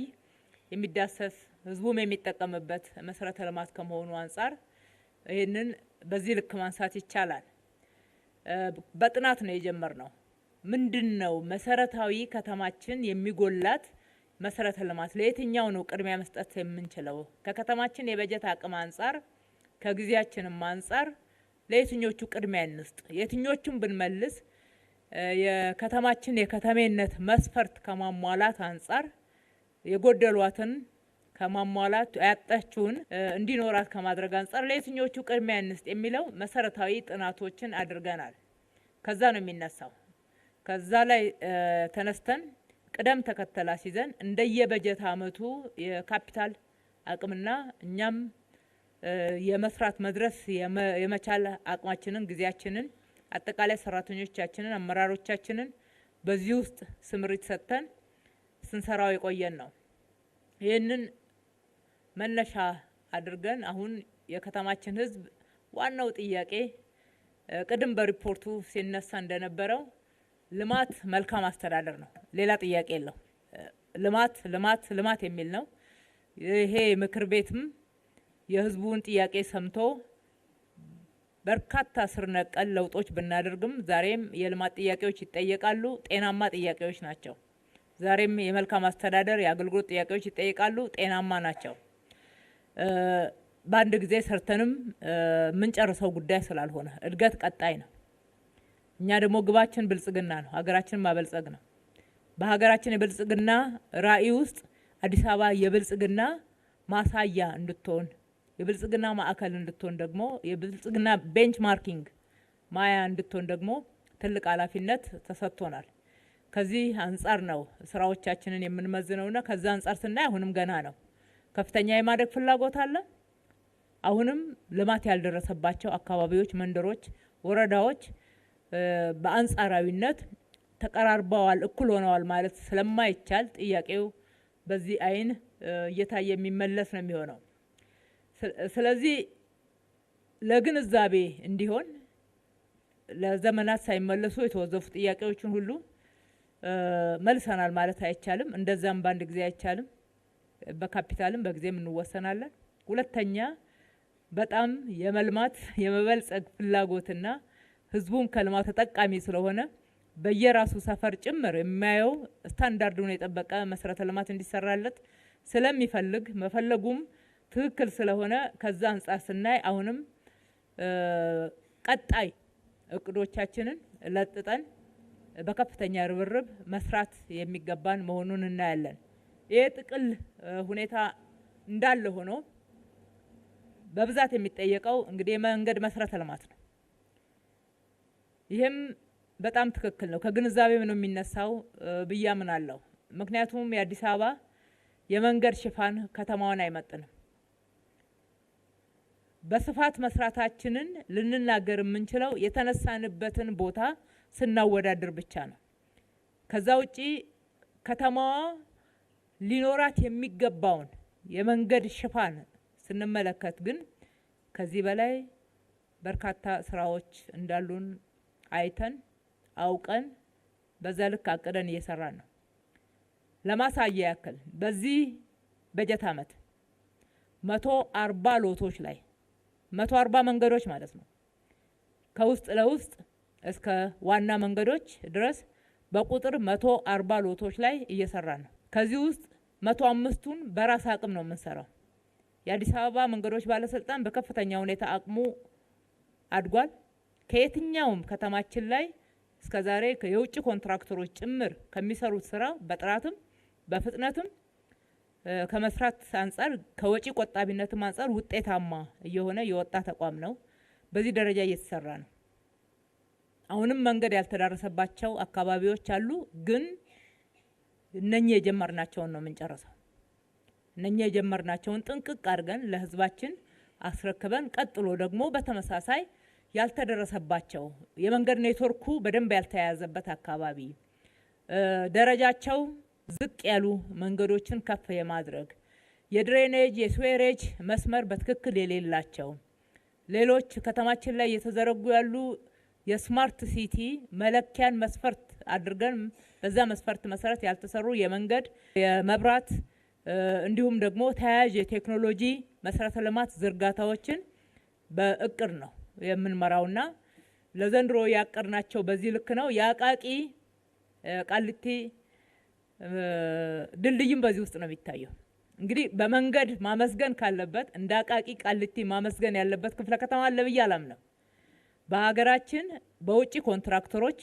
የሚዳሰስ ህዝቡም የሚጠቀምበት መሰረተ ልማት ከመሆኑ አንጻር ይህንን በዚህ ልክ ማንሳት ይቻላል። በጥናት ነው የጀመርነው። ምንድነው መሰረታዊ ከተማችን የሚጎላት መሰረተ ልማት ለየትኛው ነው ቅድሚያ መስጠት የምንችለው? ከከተማችን የበጀት አቅም አንጻር ከጊዜያችንም አንጻር ለየትኞቹ ቅድሚያ እንስጥ? የትኞቹን ብንመልስ የከተማችን የከተሜነት መስፈርት ከማሟላት አንጻር የጎደሏትን ከማሟላት ያጣችውን እንዲኖራት ከማድረግ አንጻር ለየትኞቹ ቅድሚያ እንስጥ የሚለው መሰረታዊ ጥናቶችን አድርገናል። ከዛ ነው የሚነሳው። ከዛ ላይ ተነስተን ቅደም ተከተል አስይዘን እንደየበጀት አመቱ የካፒታል አቅምና እኛም የመስራት መድረስ የመቻል አቅማችንን ጊዜያችንን አጠቃላይ ሰራተኞቻችንን አመራሮቻችንን በዚህ ውስጥ ስምሪት ሰጥተን ስንሰራው የቆየን ነው። ይህንን መነሻ አድርገን አሁን የከተማችን ህዝብ ዋናው ጥያቄ ቅድም በሪፖርቱ ሲነሳ እንደነበረው ልማት መልካም አስተዳደር ነው። ሌላ ጥያቄ የለው። ልማት ልማት ልማት የሚል ነው። ይሄ ምክር ቤትም የህዝቡን ጥያቄ ሰምቶ በርካታ ስር ነቀል ለውጦች ብናደርግም ዛሬም የልማት ጥያቄዎች ይጠየቃሉ። ጤናማ ጥያቄዎች ናቸው። ዛሬም የመልካም አስተዳደር የአገልግሎት ጥያቄዎች ይጠየቃሉ። ጤናማ ናቸው። በአንድ ጊዜ ሰርተንም የምንጨርሰው ጉዳይ ስላልሆነ እድገት ቀጣይ ነው። እኛ ደግሞ ግባችን ብልጽግና ነው። ሀገራችንን ማበልጸግ ነው። በሀገራችን የብልጽግና ራዕይ ውስጥ አዲስ አበባ የብልጽግና ማሳያ እንድትሆን የብልጽግና ማዕከል እንድትሆን ደግሞ የብልጽግና ቤንችማርኪንግ ማያ እንድትሆን ደግሞ ትልቅ ኃላፊነት ተሰጥቶናል። ከዚህ አንጻር ነው ስራዎቻችንን የምንመዝነውና ከዛ አንጻር ስናይ አሁንም ገና ነው። ከፍተኛ የማደግ ፍላጎት አለ። አሁንም ልማት ያልደረሰባቸው አካባቢዎች፣ መንደሮች፣ ወረዳዎች በአንጻራዊነት ተቀራርበዋል፣ እኩል ሆነዋል ማለት ስለማይቻል ጥያቄው በዚህ አይን እየታየ የሚመለስ ነው የሚሆነው። ስለዚህ ለግንዛቤ እንዲሆን ለዘመናት ሳይመለሱ የተወዘፉ ጥያቄዎችን ሁሉ መልሰናል ማለት አይቻልም። እንደዛም በአንድ ጊዜ አይቻልም። በካፒታልም በጊዜም እንወሰናለን። ሁለተኛ በጣም የመልማት የመበልጸግ ፍላጎትና ህዝቡን ከልማት ተጠቃሚ ስለሆነ በየራሱ ሰፈር ጭምር የሚያየው ስታንዳርዱን የጠበቀ መሰረተ ልማት እንዲሰራለት ስለሚፈልግ መፈለጉም ትክክል ስለሆነ ከዛ አንጻር ስናይ አሁንም ቀጣይ እቅዶቻችንን ለጥጠን በከፍተኛ ርብርብ መስራት የሚገባን መሆኑን እናያለን። ይሄ ጥቅል ሁኔታ እንዳለ ሆኖ በብዛት የሚጠየቀው እንግዲህ የመንገድ መሰረተ ልማት ነው። ይህም በጣም ትክክል ነው። ከግንዛቤ ነው የሚነሳው ብዬ አምናለሁ። ምክንያቱም የአዲስ አበባ የመንገድ ሽፋን ከተማዋን አይመጥንም። በስፋት መስራታችንን ልንናገር የምንችለው የተነሳንበትን ቦታ ስናወዳድር ብቻ ነው። ከዛ ውጪ ከተማዋ ሊኖራት የሚገባውን የመንገድ ሽፋን ስንመለከት ግን ከዚህ በላይ በርካታ ስራዎች እንዳሉን አይተን አውቀን በዛ ልክ አቅደን እየሰራን ነው። ለማሳያ ያክል በዚህ በጀት ዓመት 140 ሎቶች ላይ 140 መንገዶች ማለት ነው ከውስጥ ለውስጥ እስከ ዋና መንገዶች ድረስ በቁጥር 140 ሎቶች ላይ እየሰራን ነው። ከዚህ ውስጥ 105ቱን በራስ አቅም ነው የምንሰራው። የአዲስ አበባ መንገዶች ባለስልጣን በከፍተኛ ሁኔታ አቅሙ አድጓል። ከየትኛውም ከተማችን ላይ እስከዛሬ የውጭ ኮንትራክተሮች ጭምር ከሚሰሩት ስራ በጥራትም በፍጥነትም ከመስራት አንጻር ከወጪ ቆጣቢነትም አንጻር ውጤታማ እየሆነ የወጣ ተቋም ነው። በዚህ ደረጃ እየተሰራ ነው። አሁንም መንገድ ያልተዳረሰባቸው አካባቢዎች አሉ፣ ግን እነኚህ የጀመርናቸውን ነው የምንጨርሰው። እነኚህ የጀመርናቸውን ጥንቅቅ አድርገን ለህዝባችን አስረክበን ቀጥሎ ደግሞ በተመሳሳይ ያልተደረሰባቸው የመንገድ ኔትወርኩ በደንብ ያልተያያዘበት አካባቢ ደረጃቸው ዝቅ ያሉ መንገዶችን ከፍ የማድረግ የድሬኔጅ የስዌሬጅ መስመር በትክክል የሌላቸው ሌሎች ከተማችን ላይ የተዘረጉ ያሉ የስማርት ሲቲ መለኪያን መስፈርት አድርገን በዛ መስፈርት መሰረት ያልተሰሩ የመንገድ የመብራት እንዲሁም ደግሞ ተያያዥ የቴክኖሎጂ መሰረተ ልማት ዝርጋታዎችን በእቅድ ነው የምንመራውና ለዘንድሮ ያቀርናቸው በዚህ ልክ ነው። የአቃቂ ቃሊቲ ድልድይም በዚህ ውስጥ ነው የሚታየው። እንግዲህ በመንገድ ማመስገን ካለበት እንደ አቃቂ ቃሊቲ ማመስገን ያለበት ክፍለ ከተማ አለ ብዬ አላምንም። በሀገራችን በውጪ ኮንትራክተሮች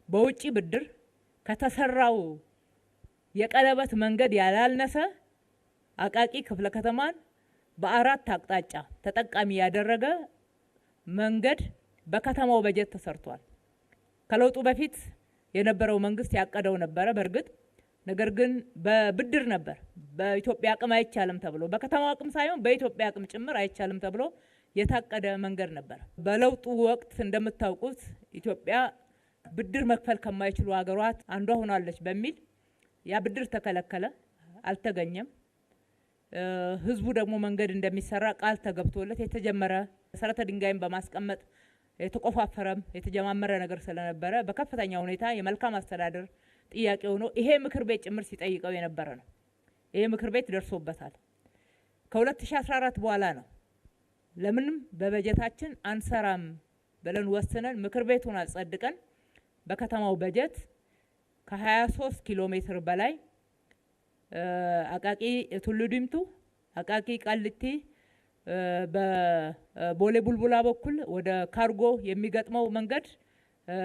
በውጪ ብድር ከተሰራው የቀለበት መንገድ ያላልነሰ አቃቂ ክፍለ ከተማን በአራት አቅጣጫ ተጠቃሚ ያደረገ መንገድ በከተማው በጀት ተሰርቷል። ከለውጡ በፊት የነበረው መንግስት ያቀደው ነበረ በእርግጥ ነገር ግን በብድር ነበር። በኢትዮጵያ አቅም አይቻልም ተብሎ በከተማው አቅም ሳይሆን በኢትዮጵያ አቅም ጭምር አይቻልም ተብሎ የታቀደ መንገድ ነበር። በለውጡ ወቅት እንደምታውቁት ኢትዮጵያ ብድር መክፈል ከማይችሉ ሀገራት አንዷ ሆናለች በሚል ያ ብድር ተከለከለ፣ አልተገኘም። ህዝቡ ደግሞ መንገድ እንደሚሰራ ቃል ተገብቶለት የተጀመረ መሰረተ ድንጋይን በማስቀመጥ የተቆፋፈረም የተጀማመረ ነገር ስለነበረ በከፍተኛ ሁኔታ የመልካም አስተዳደር ጥያቄ ሆኖ ይሄ ምክር ቤት ጭምር ሲጠይቀው የነበረ ነው። ይሄ ምክር ቤት ደርሶበታል። ከ2014 በኋላ ነው ለምንም በበጀታችን አንሰራም ብለን ወስነን ምክር ቤቱን አጸድቀን በከተማው በጀት ከ23 ኪሎ ሜትር በላይ አቃቂ ቱሉ ዲምቱ አቃቂ ቃሊቲ በቦሌ ቡልቡላ በኩል ወደ ካርጎ የሚገጥመው መንገድ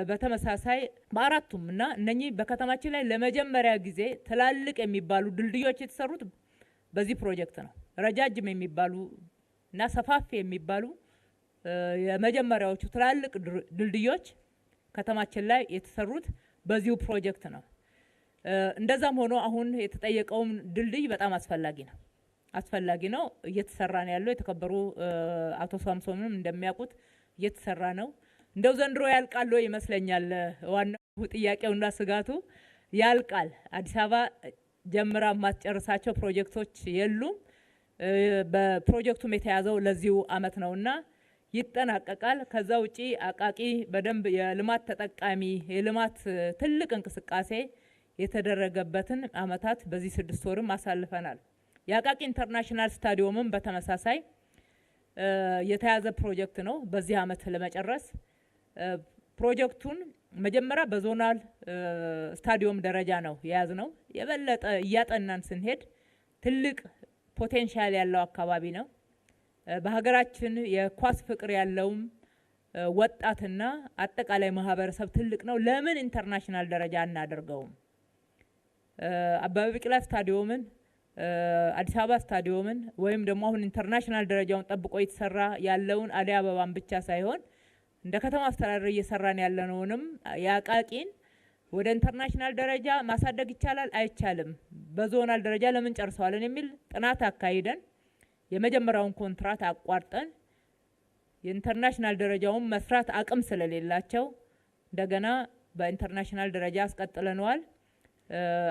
በተመሳሳይ በአራቱም እና እነኚህ በከተማችን ላይ ለመጀመሪያ ጊዜ ትላልቅ የሚባሉ ድልድዮች የተሰሩት በዚህ ፕሮጀክት ነው። ረጃጅም የሚባሉ እና ሰፋፊ የሚባሉ የመጀመሪያዎቹ ትላልቅ ድልድዮች ከተማችን ላይ የተሰሩት በዚሁ ፕሮጀክት ነው። እንደዛም ሆኖ አሁን የተጠየቀውም ድልድይ በጣም አስፈላጊ ነው እየተሰራ ነው ያለው። የተከበሩ አቶ ሳምሶንም እንደሚያውቁት እየተሰራ ነው። እንደው ዘንድሮ ያልቃል ይመስለኛል። ዋናው ጥያቄውና ስጋቱ ያልቃል። አዲስ አበባ ጀምራ ማስጨርሳቸው ፕሮጀክቶች የሉም። በፕሮጀክቱም የተያዘው ለዚሁ አመት ነውና ይጠናቀቃል። ከዛ ውጪ አቃቂ በደንብ የልማት ተጠቃሚ የልማት ትልቅ እንቅስቃሴ የተደረገበትን አመታት በዚህ 6 ወርም አሳልፈናል። የአቃቂ ኢንተርናሽናል ስታዲየምም በተመሳሳይ የተያዘ ፕሮጀክት ነው። በዚህ አመት ለመጨረስ ፕሮጀክቱን መጀመሪያ በዞናል ስታዲየም ደረጃ ነው የያዝነው። የበለጠ እያጠናን ስንሄድ ትልቅ ፖቴንሻል ያለው አካባቢ ነው። በሀገራችን የኳስ ፍቅር ያለውም ወጣትና አጠቃላይ ማህበረሰብ ትልቅ ነው። ለምን ኢንተርናሽናል ደረጃ አናደርገውም? አበበ ቢቂላ ስታዲየምን አዲስ አበባ ስታዲየምን ወይም ደግሞ አሁን ኢንተርናሽናል ደረጃውን ጠብቆ የተሰራ ያለውን አደይ አበባን ብቻ ሳይሆን እንደ ከተማ አስተዳደር እየሰራን ያለነውንም የአቃቂን ወደ ኢንተርናሽናል ደረጃ ማሳደግ ይቻላል አይቻልም፣ በዞናል ደረጃ ለምን ጨርሰዋለን የሚል ጥናት አካሂደን የመጀመሪያውን ኮንትራት አቋርጠን የኢንተርናሽናል ደረጃውን መስራት አቅም ስለሌላቸው እንደገና በኢንተርናሽናል ደረጃ አስቀጥለነዋል።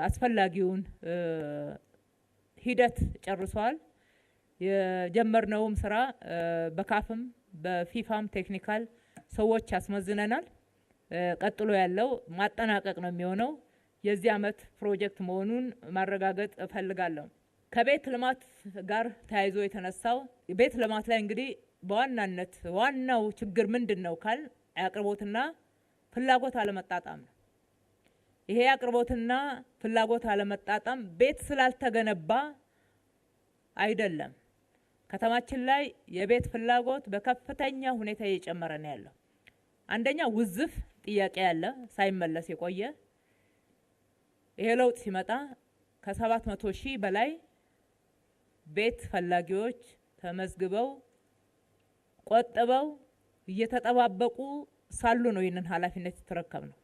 አስፈላጊውን ሂደት ጨርሰዋል። የጀመርነውም ስራ በካፍም በፊፋም ቴክኒካል ሰዎች አስመዝነናል። ቀጥሎ ያለው ማጠናቀቅ ነው የሚሆነው። የዚህ አመት ፕሮጀክት መሆኑን ማረጋገጥ እፈልጋለሁ። ከቤት ልማት ጋር ተያይዞ የተነሳው ቤት ልማት ላይ እንግዲህ በዋናነት ዋናው ችግር ምንድነው ካል አቅርቦትና ፍላጎት አለመጣጣም ነው። ይሄ አቅርቦትና ፍላጎት አለመጣጣም ቤት ስላልተገነባ አይደለም። ከተማችን ላይ የቤት ፍላጎት በከፍተኛ ሁኔታ እየጨመረ ነው ያለው። አንደኛ ውዝፍ ጥያቄ ያለ ሳይመለስ የቆየ ይሄ ለውጥ ሲመጣ ከ700 ሺህ በላይ ቤት ፈላጊዎች ተመዝግበው ቆጥበው እየተጠባበቁ ሳሉ ነው ይህንን ኃላፊነት የተረከብነው።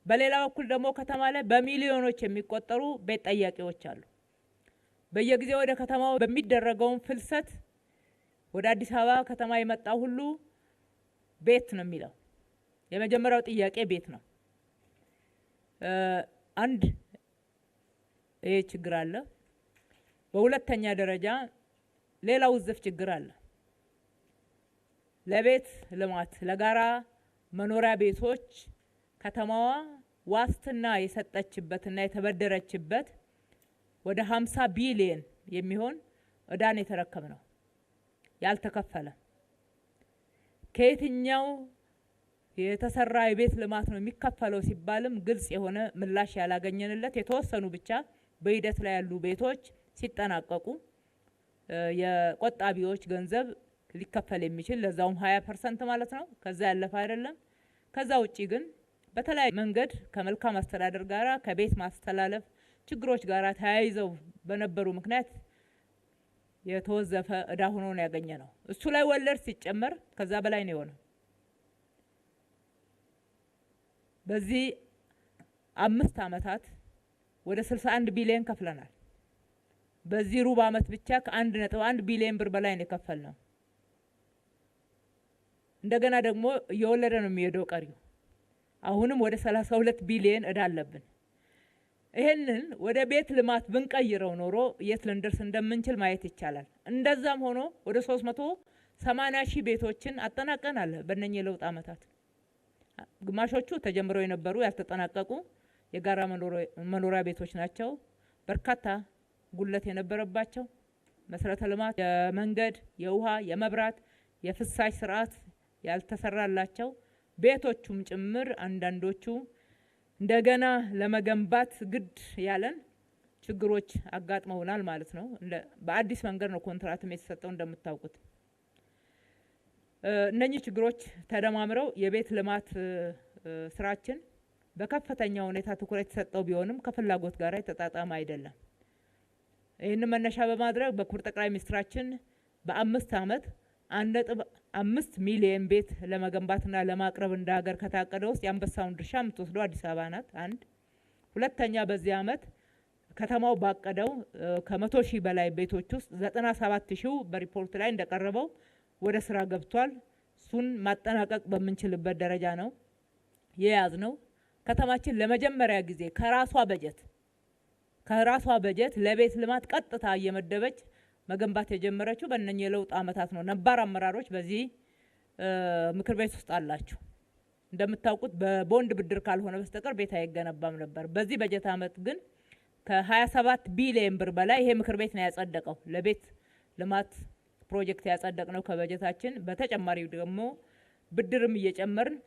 በሌላ በኩል ደግሞ ከተማ ላይ በሚሊዮኖች የሚቆጠሩ ቤት ጠያቂዎች አሉ። በየጊዜው ወደ ከተማው በሚደረገው ፍልሰት ወደ አዲስ አበባ ከተማ የመጣ ሁሉ ቤት ነው የሚለው። የመጀመሪያው ጥያቄ ቤት ነው። አንድ ይሄ ችግር አለ። በሁለተኛ ደረጃ ሌላው ውዝፍ ችግር አለ። ለቤት ልማት ለጋራ መኖሪያ ቤቶች ከተማዋ ዋስትና የሰጠችበትና የተበደረችበት ወደ 50 ቢሊዮን የሚሆን እዳን የተረከብነው ያልተከፈለ ከየትኛው የተሰራ የቤት ልማት ነው የሚከፈለው ሲባልም ግልጽ የሆነ ምላሽ ያላገኘንለት የተወሰኑ ብቻ በሂደት ላይ ያሉ ቤቶች ሲጠናቀቁ የቆጣቢዎች ገንዘብ ሊከፈል የሚችል ለዛውም 20% ማለት ነው። ከዛ ያለፈ አይደለም። ከዛ ውጪ ግን በተለያየ መንገድ ከመልካም አስተዳደር ጋራ ከቤት ማስተላለፍ ችግሮች ጋራ ተያይዘው በነበሩ ምክንያት የተወዘፈ እዳ ሆኖ ነው ያገኘነው። እሱ ላይ ወለድ ሲጨመር ከዛ በላይ ነው የሆነው። በዚህ 5 አመታት ወደ 61 ቢሊዮን ከፍለናል። በዚህ ሩብ አመት ብቻ ከ1.1 ቢሊዮን ብር በላይ ነው የከፈልነው። እንደገና ደግሞ እየወለደ ነው የሚሄደው ቀሪው። አሁንም ወደ 32 ቢሊዮን እዳ አለብን። ይሄንን ወደ ቤት ልማት ብንቀይረው ኖሮ የት ልንደርስ እንደምንችል ማየት ይቻላል። እንደዛም ሆኖ ወደ 380 ሺህ ቤቶችን አጠናቀናል በእነኚህ ለውጥ አመታት። ግማሾቹ ተጀምረው የነበሩ ያልተጠናቀቁ የጋራ መኖሪያ ቤቶች ናቸው። በርካታ ጉለት የነበረባቸው መሰረተ ልማት የመንገድ፣ የውሃ፣ የመብራት፣ የፍሳሽ ስርዓት ያልተሰራላቸው ቤቶቹም ጭምር አንዳንዶቹ እንደገና ለመገንባት ግድ ያለን ችግሮች አጋጥመውናል ማለት ነው። በአዲስ መንገድ ነው ኮንትራትም የተሰጠው እንደምታውቁት። እነኚህ ችግሮች ተደማምረው የቤት ልማት ስራችን በከፍተኛ ሁኔታ ትኩረት የተሰጠው ቢሆንም ከፍላጎት ጋር የተጣጣመ አይደለም። ይህን መነሻ በማድረግ በክቡር ጠቅላይ ሚኒስትራችን በ5 አመት 1.5 ሚሊዮን ቤት ለመገንባትና ለማቅረብ እንደ ሀገር ከታቀደ ውስጥ የአንበሳውን ድርሻ የምትወስደው አዲስ አበባ ናት። አንድ ሁለተኛ በዚህ አመት ከተማው ባቀደው ከ100 ሺህ በላይ ቤቶች ውስጥ 97 ሺው በሪፖርት ላይ እንደቀረበው ወደ ስራ ገብቷል። እሱን ማጠናቀቅ በምንችልበት ደረጃ ነው የያዝነው። ከተማችን ለመጀመሪያ ጊዜ ከራሷ በጀት ለቤት ልማት ቀጥታ እየመደበች መገንባት የጀመረችው በእነኚህ የለውጥ አመታት ነው። ነባር አመራሮች በዚህ ምክር ቤት ውስጥ አላችሁ። እንደምታውቁት በቦንድ ብድር ካልሆነ በስተቀር ቤት አይገነባም ነበር። በዚህ በጀት አመት ግን ከ27 ቢሊዮን ብር በላይ ይሄ ምክር ቤት ነው ያጸደቀው ለቤት ልማት ፕሮጀክት ያጸደቅነው ከበጀታችን። በተጨማሪ ደግሞ ብድርም እየጨመርን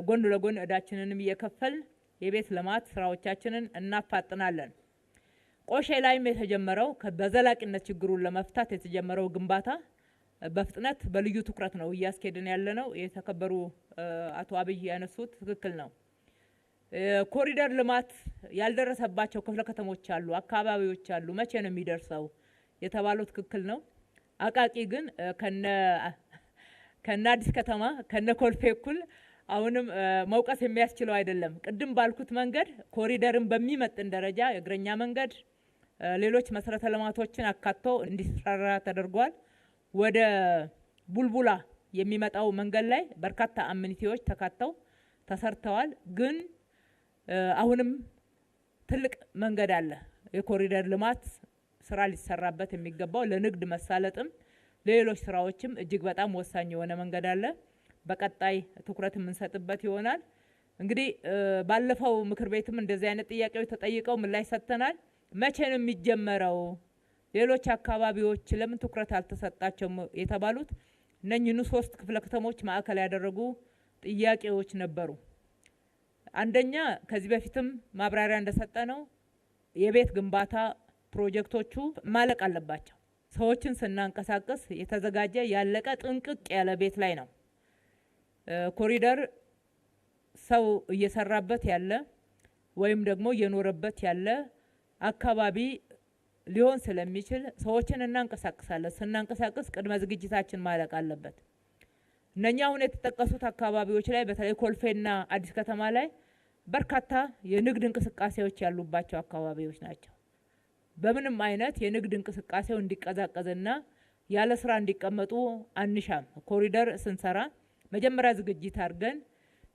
ጎን ለጎን እዳችንንም እየከፈልን የቤት ልማት ስራዎቻችንን እናፋጥናለን። ቆሼ ላይም የተጀመረው በዘላቂነት ችግሩን ለመፍታት የተጀመረው ግንባታ በፍጥነት በልዩ ትኩረት ነው እያስኬድን ያለነው። የተከበሩ አቶ አብይ ያነሱት ትክክል ነው። ኮሪደር ልማት ያልደረሰባቸው ክፍለ ከተሞች አሉ፣ አካባቢዎች አሉ። መቼ ነው የሚደርሰው የተባለው ትክክል ነው። አቃቂ ግን ከነ አዲስ ከተማ ከነ ኮልፌ እኩል አሁንም መውቀስ የሚያስችለው አይደለም። ቅድም ባልኩት መንገድ ኮሪደርን በሚመጥን ደረጃ የእግረኛ መንገድ ሌሎች መሰረተ ልማቶችን አካቶ እንዲሰራ ተደርጓል። ወደ ቡልቡላ የሚመጣው መንገድ ላይ በርካታ አሚኒቲዎች ተካተው ተሰርተዋል። ግን አሁንም ትልቅ መንገድ አለ። የኮሪደር ልማት ስራ ሊሰራበት የሚገባው ለንግድ መሳለጥም ለሌሎች ስራዎችም እጅግ በጣም ወሳኝ የሆነ መንገድ አለ። በቀጣይ ትኩረት የምንሰጥበት ይሆናል። እንግዲህ ባለፈው ምክር ቤትም እንደዚህ አይነት ጥያቄዎች ተጠይቀው ምላሽ ሰጥተናል። መቼ ነው የሚጀመረው? ሌሎች አካባቢዎች ለምን ትኩረት አልተሰጣቸውም የተባሉት እነኚህኑ 3 ክፍለ ከተሞች ማዕከል ያደረጉ ጥያቄዎች ነበሩ። አንደኛ ከዚህ በፊትም ማብራሪያ እንደሰጠነው የቤት ግንባታ ፕሮጀክቶቹ ማለቅ አለባቸው። ሰዎችን ስናንቀሳቀስ የተዘጋጀ ያለቀ ጥንቅቅ ያለ ቤት ላይ ነው። ኮሪደር ሰው እየሰራበት ያለ ወይም ደግሞ እየኖረበት ያለ አካባቢ ሊሆን ስለሚችል ሰዎችን እናንቀሳቅሳለን። ስናንቀሳቀስ ቅድመ ዝግጅታችን ማለቅ አለበት። እነኛ አሁን የተጠቀሱት አካባቢዎች ላይ በተለይ ኮልፌና አዲስ ከተማ ላይ በርካታ የንግድ እንቅስቃሴዎች ያሉባቸው አካባቢዎች ናቸው። በምንም አይነት የንግድ እንቅስቃሴው እንዲቀዛቀዝና ያለ ስራ እንዲቀመጡ አንሻም። ኮሪደር ስንሰራ መጀመሪያ ዝግጅት አድርገን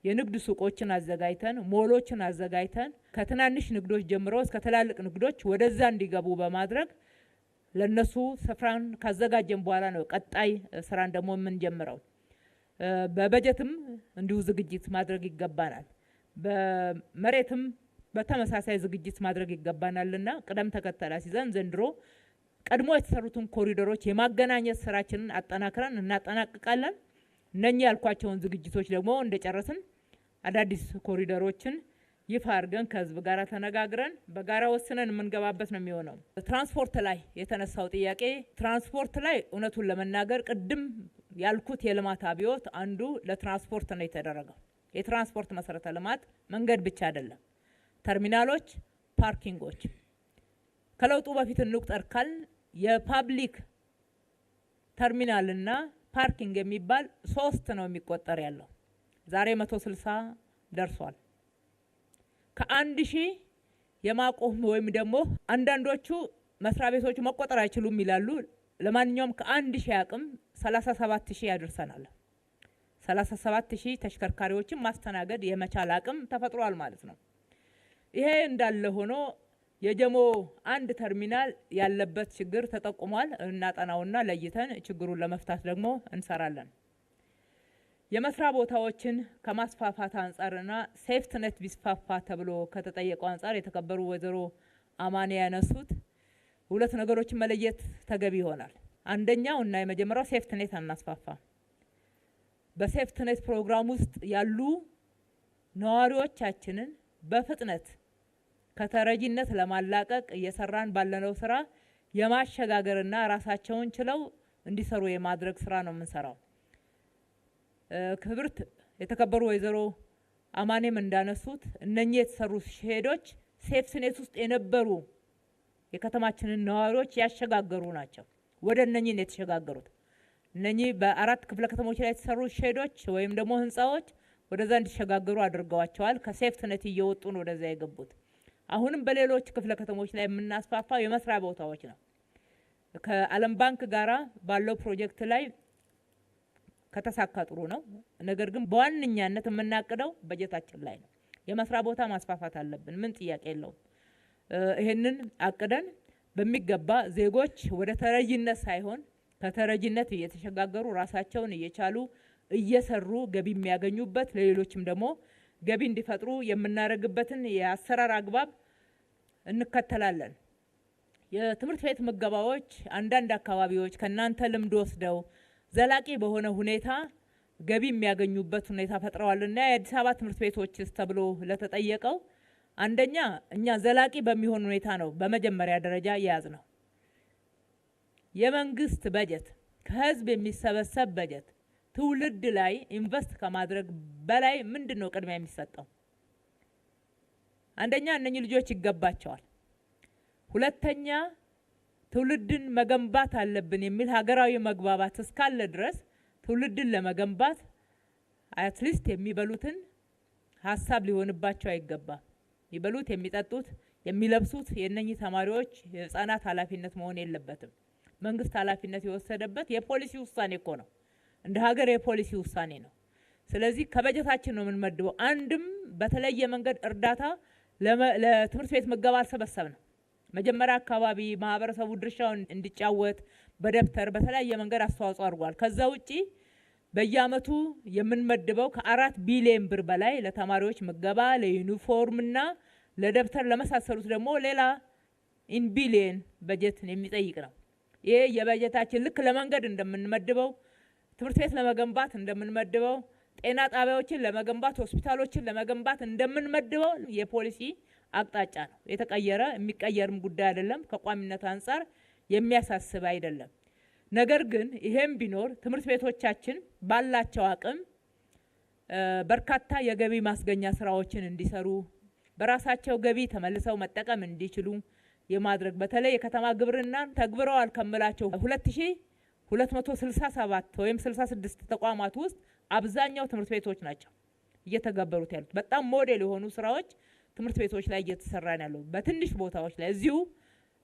የንግድ ሱቆችን አዘጋጅተን ሞሎችን አዘጋጅተን ከትናንሽ ንግዶች ጀምሮ እስከ ትላልቅ ንግዶች ወደዛ እንዲገቡ በማድረግ ለነሱ ስፍራን ካዘጋጀን በኋላ ነው ቀጣይ ስራን ደግሞ የምንጀምረው። በበጀትም እንዲሁ ዝግጅት ማድረግ ይገባናል። በመሬትም በተመሳሳይ ዝግጅት ማድረግ ይገባናልና ቅደም ተከተል አስይዘን ዘንድሮ ቀድሞ የተሰሩትን ኮሪደሮች የማገናኘት ስራችንን አጠናክረን እናጠናቅቃለን። እነኚህ ያልኳቸውን ዝግጅቶች ደግሞ እንደጨረስን አዳዲስ ኮሪደሮችን ይፋ አድርገን ከህዝብ ጋር ተነጋግረን በጋራ ወስነን የምንገባበት ነው የሚሆነው። ትራንስፖርት ላይ የተነሳው ጥያቄ ትራንስፖርት ላይ እውነቱን ለመናገር ቅድም ያልኩት የልማት አብዮት አንዱ ለትራንስፖርት ነው የተደረገው። የትራንስፖርት መሰረተ ልማት መንገድ ብቻ አይደለም፣ ተርሚናሎች፣ ፓርኪንጎች። ከለውጡ በፊት እንቁጠር ካል የፓብሊክ ተርሚናልና ፓርኪንግ የሚባል 3 ነው የሚቆጠር ያለው። ዛሬ 160 ደርሷል። ከ1000 የማቆም ወይም ደግሞ አንዳንዶቹ መስሪያ ቤቶች መቆጠር አይችሉም ይላሉ። ለማንኛውም ከ1000 አቅም 37000 ያደርሰናል። 37000 ተሽከርካሪዎችን ማስተናገድ የመቻል አቅም ተፈጥሯል ማለት ነው። ይሄ እንዳለ ሆኖ የጀሞ አንድ ተርሚናል ያለበት ችግር ተጠቁሟል። እናጠናውና ለይተን ችግሩን ለመፍታት ደግሞ እንሰራለን። የመስሪያ ቦታዎችን ከማስፋፋት አንጻርና ሴፍትኔት ቢስፋፋ ተብሎ ከተጠየቀው አንጻር የተከበሩ ወይዘሮ አማኔ ያነሱት 2 ነገሮችን መለየት ተገቢ ይሆናል። አንደኛው እና የመጀመሪያው ሴፍትኔት አናስፋፋ። በሴፍትኔት ፕሮግራም ውስጥ ያሉ ነዋሪዎቻችንን በፍጥነት ከተረጂነት ለማላቀቅ እየሰራን ባለነው ስራ የማሸጋገርና ራሳቸውን ችለው እንዲሰሩ የማድረግ ስራ ነው የምንሰራው። ክብርት የተከበሩ ወይዘሮ አማኔም እንዳነሱት እነኚህ የተሰሩ ሼዶች ሴፍትኔት ውስጥ የነበሩ የከተማችንን ነዋሪዎች ያሸጋገሩ ናቸው። ወደ እነኚህ ነው የተሸጋገሩት። እነኚህ በ4 ክፍለ ከተሞች ላይ የተሰሩ ሼዶች ወይም ደግሞ ህንጻዎች ወደዛ እንዲሸጋገሩ አድርገዋቸዋል። ከሴፍትኔት እየወጡ ነው ወደዛ የገቡት። አሁንም በሌሎች ክፍለ ከተሞች ላይ የምናስፋፋው የመስሪያ ቦታዎች ነው። ከዓለም ባንክ ጋራ ባለው ፕሮጀክት ላይ ከተሳካ ጥሩ ነው። ነገር ግን በዋነኛነት የምናቅደው በጀታችን ላይ ነው። የመስሪያ ቦታ ማስፋፋት አለብን፣ ምን ጥያቄ የለውም። ይሄንን አቅደን በሚገባ ዜጎች ወደ ተረጂነት ሳይሆን ከተረጂነት እየተሸጋገሩ ራሳቸውን እየቻሉ እየሰሩ ገቢ የሚያገኙበት ለሌሎችም ደግሞ ገቢ እንዲፈጥሩ የምናደርግበትን የአሰራር አግባብ እንከተላለን። የትምህርት ቤት ምገባዎች አንዳንድ አካባቢዎች ከናንተ ልምድ ወስደው ዘላቂ በሆነ ሁኔታ ገቢ የሚያገኙበት ሁኔታ ፈጥረዋልና የአዲስ አበባ ትምህርት ቤቶችስ ተብሎ ለተጠየቀው አንደኛ እኛ ዘላቂ በሚሆን ሁኔታ ነው በመጀመሪያ ደረጃ ያዝ ነው። የመንግስት በጀት ከህዝብ የሚሰበሰብ በጀት ትውልድ ላይ ኢንቨስት ከማድረግ በላይ ምንድነው ቅድሚያ የሚሰጠው? አንደኛ እነኚህ ልጆች ይገባቸዋል። ሁለተኛ ትውልድን መገንባት አለብን የሚል ሀገራዊ መግባባት እስካለ ድረስ ትውልድን ለመገንባት አትሊስት የሚበሉትን ሀሳብ ሊሆንባቸው አይገባም። የሚበሉት የሚጠጡት የሚለብሱት የነኚህ ተማሪዎች የህፃናት ኃላፊነት መሆን የለበትም። መንግስት ኃላፊነት የወሰደበት የፖሊሲ ውሳኔ እኮ ነው። እንደ ሀገር የፖሊሲ ውሳኔ ነው። ስለዚህ ከበጀታችን ነው የምንመድበው። አንድም በተለየ መንገድ እርዳታ ለትምህርት ቤት ምገባ አልሰበሰብንም። መጀመሪያ አካባቢ ማህበረሰቡ ድርሻውን እንዲጫወት በደብተር በተለያየ መንገድ አስተዋጽኦ አድርጓል። ከዛ ውጪ በየአመቱ የምንመድበው ከ4 ቢሊዮን ብር በላይ ለተማሪዎች ምገባ፣ ለዩኒፎርምና ለደብተር ለመሳሰሉት ደግሞ ሌላ ኢን ቢሊዮን በጀት የሚጠይቅ ነው። ይሄ የበጀታችን ልክ ለመንገድ እንደምንመድበው፣ ትምህርት ቤት ለመገንባት እንደምንመድበው፣ ጤና ጣቢያዎችን ለመገንባት፣ ሆስፒታሎችን ለመገንባት እንደምንመድበው የፖሊሲ አቅጣጫ ነው። የተቀየረ የሚቀየርም ጉዳይ አይደለም። ከቋሚነት አንጻር የሚያሳስብ አይደለም። ነገር ግን ይሄም ቢኖር ትምህርት ቤቶቻችን ባላቸው አቅም በርካታ የገቢ ማስገኛ ስራዎችን እንዲሰሩ በራሳቸው ገቢ ተመልሰው መጠቀም እንዲችሉ የማድረግ በተለይ የከተማ ግብርናን ተግብረዋል ከምላቸው 2267 ወይም 66 ተቋማት ውስጥ አብዛኛው ትምህርት ቤቶች ናቸው እየተገበሩት ያሉት። በጣም ሞዴል የሆኑ ስራዎች ትምህርት ቤቶች ላይ እየተሰራ ነው ያለው። በትንሽ ቦታዎች ላይ እዚሁ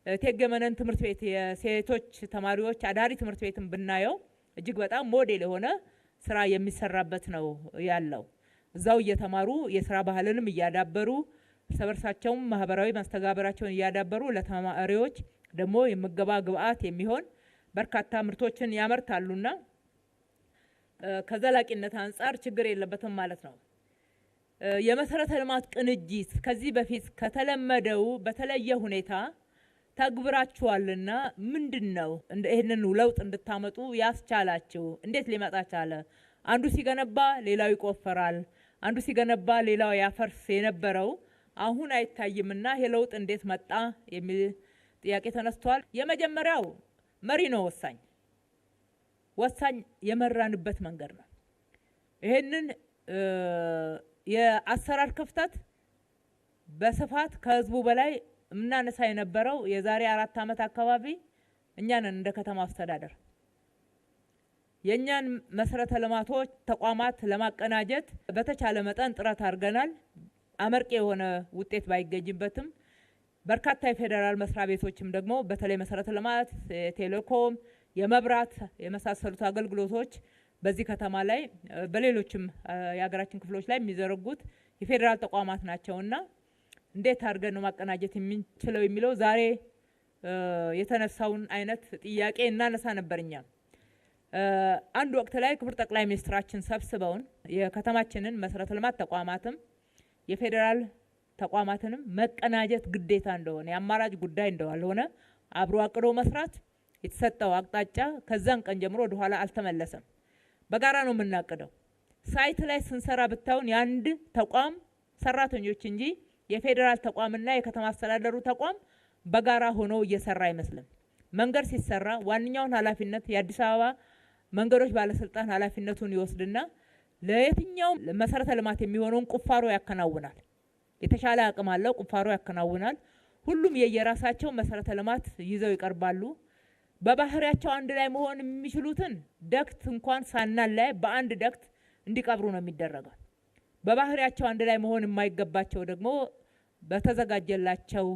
ቴገመነን ትምህርት ቤት የሴቶች ተማሪዎች አዳሪ ትምህርት ቤትን ብናየው እጅግ በጣም ሞዴል የሆነ ስራ የሚሰራበት ነው ያለው። እዛው እየተማሩ የስራ ባህልንም እያዳበሩ ሰበርሳቸውም ማህበራዊ ማስተጋበራቸውን እያዳበሩ ለተማሪዎች ደግሞ የምገባ ግብአት የሚሆን በርካታ ምርቶችን ያመርታሉና ከዘላቂነት አንጻር ችግር የለበትም ማለት ነው። የመሰረተ ልማት ቅንጅት ከዚህ በፊት ከተለመደው በተለየ ሁኔታ ተግብራችኋልና ምንድነው ይሄንን ለውጥ እንድታመጡ ያስቻላችሁ? እንዴት ሊመጣ ቻለ? አንዱ ሲገነባ ሌላው ይቆፈራል፣ አንዱ ሲገነባ ሌላው ያፈርስ የነበረው አሁን አይታይምና ይሄ ለውጥ እንዴት መጣ የሚል ጥያቄ ተነስቷል። የመጀመሪያው መሪ ነው ወሳኝ የመራንበት መንገድ ነው። ይሄንን የአሰራር ክፍተት በስፋት ከህዝቡ በላይ ምናነሳ የነበረው የዛሬ 4 አመት አካባቢ እኛንን እንደ ከተማ አስተዳደር የኛን መሰረተ ልማቶች ተቋማት ለማቀናጀት በተቻለ መጠን ጥረት አድርገናል። አመርቂ የሆነ ውጤት ባይገኝበትም በርካታ የፌደራል መስሪያ ቤቶችም ደግሞ በተለይ መሰረተ ልማት፣ ቴሌኮም፣ የመብራት የመሳሰሉት አገልግሎቶች በዚህ ከተማ ላይ በሌሎችም የሀገራችን ክፍሎች ላይ የሚዘረጉት የፌደራል ተቋማት ናቸውና እንዴት አድርገን ነው ማቀናጀት የምንችለው የሚለው ዛሬ የተነሳውን አይነት ጥያቄ እናነሳ ነበርኛ። አንድ ወቅት ላይ ክቡር ጠቅላይ ሚኒስትራችን ሰብስበውን የከተማችንን መሰረተ ልማት ተቋማትም የፌደራል ተቋማትንም መቀናጀት ግዴታ እንደሆነ የአማራጭ ጉዳይ እንደሆነ አብሮ አቅዶ መስራት የተሰጠው አቅጣጫ ከዛን ቀን ጀምሮ ወደ ኋላ አልተመለሰም። በጋራ ነው የምናቅደው። ሳይት ላይ ስንሰራ ብታውን የአንድ ተቋም ሰራተኞች እንጂ የፌደራል ተቋምና የከተማ አስተዳደሩ ተቋም በጋራ ሆኖ እየሰራ አይመስልም። መንገድ ሲሰራ ዋንኛውን ኃላፊነት የአዲስ አበባ መንገዶች ባለስልጣን ኃላፊነቱን ይወስድና ለየትኛው መሰረተ ልማት የሚሆነውን ቁፋሮ ያከናውናል። የተሻለ አቅም አለው፣ ቁፋሮ ያከናውናል። ሁሉም የየራሳቸው መሰረተ ልማት ይዘው ይቀርባሉ። በባህሪያቸው አንድ ላይ መሆን የሚችሉትን ደክት እንኳን ሳናላይ በአንድ ደክት እንዲቀብሩ ነው የሚደረገው። በባህሪያቸው አንድ ላይ መሆን የማይገባቸው ደግሞ በተዘጋጀላቸው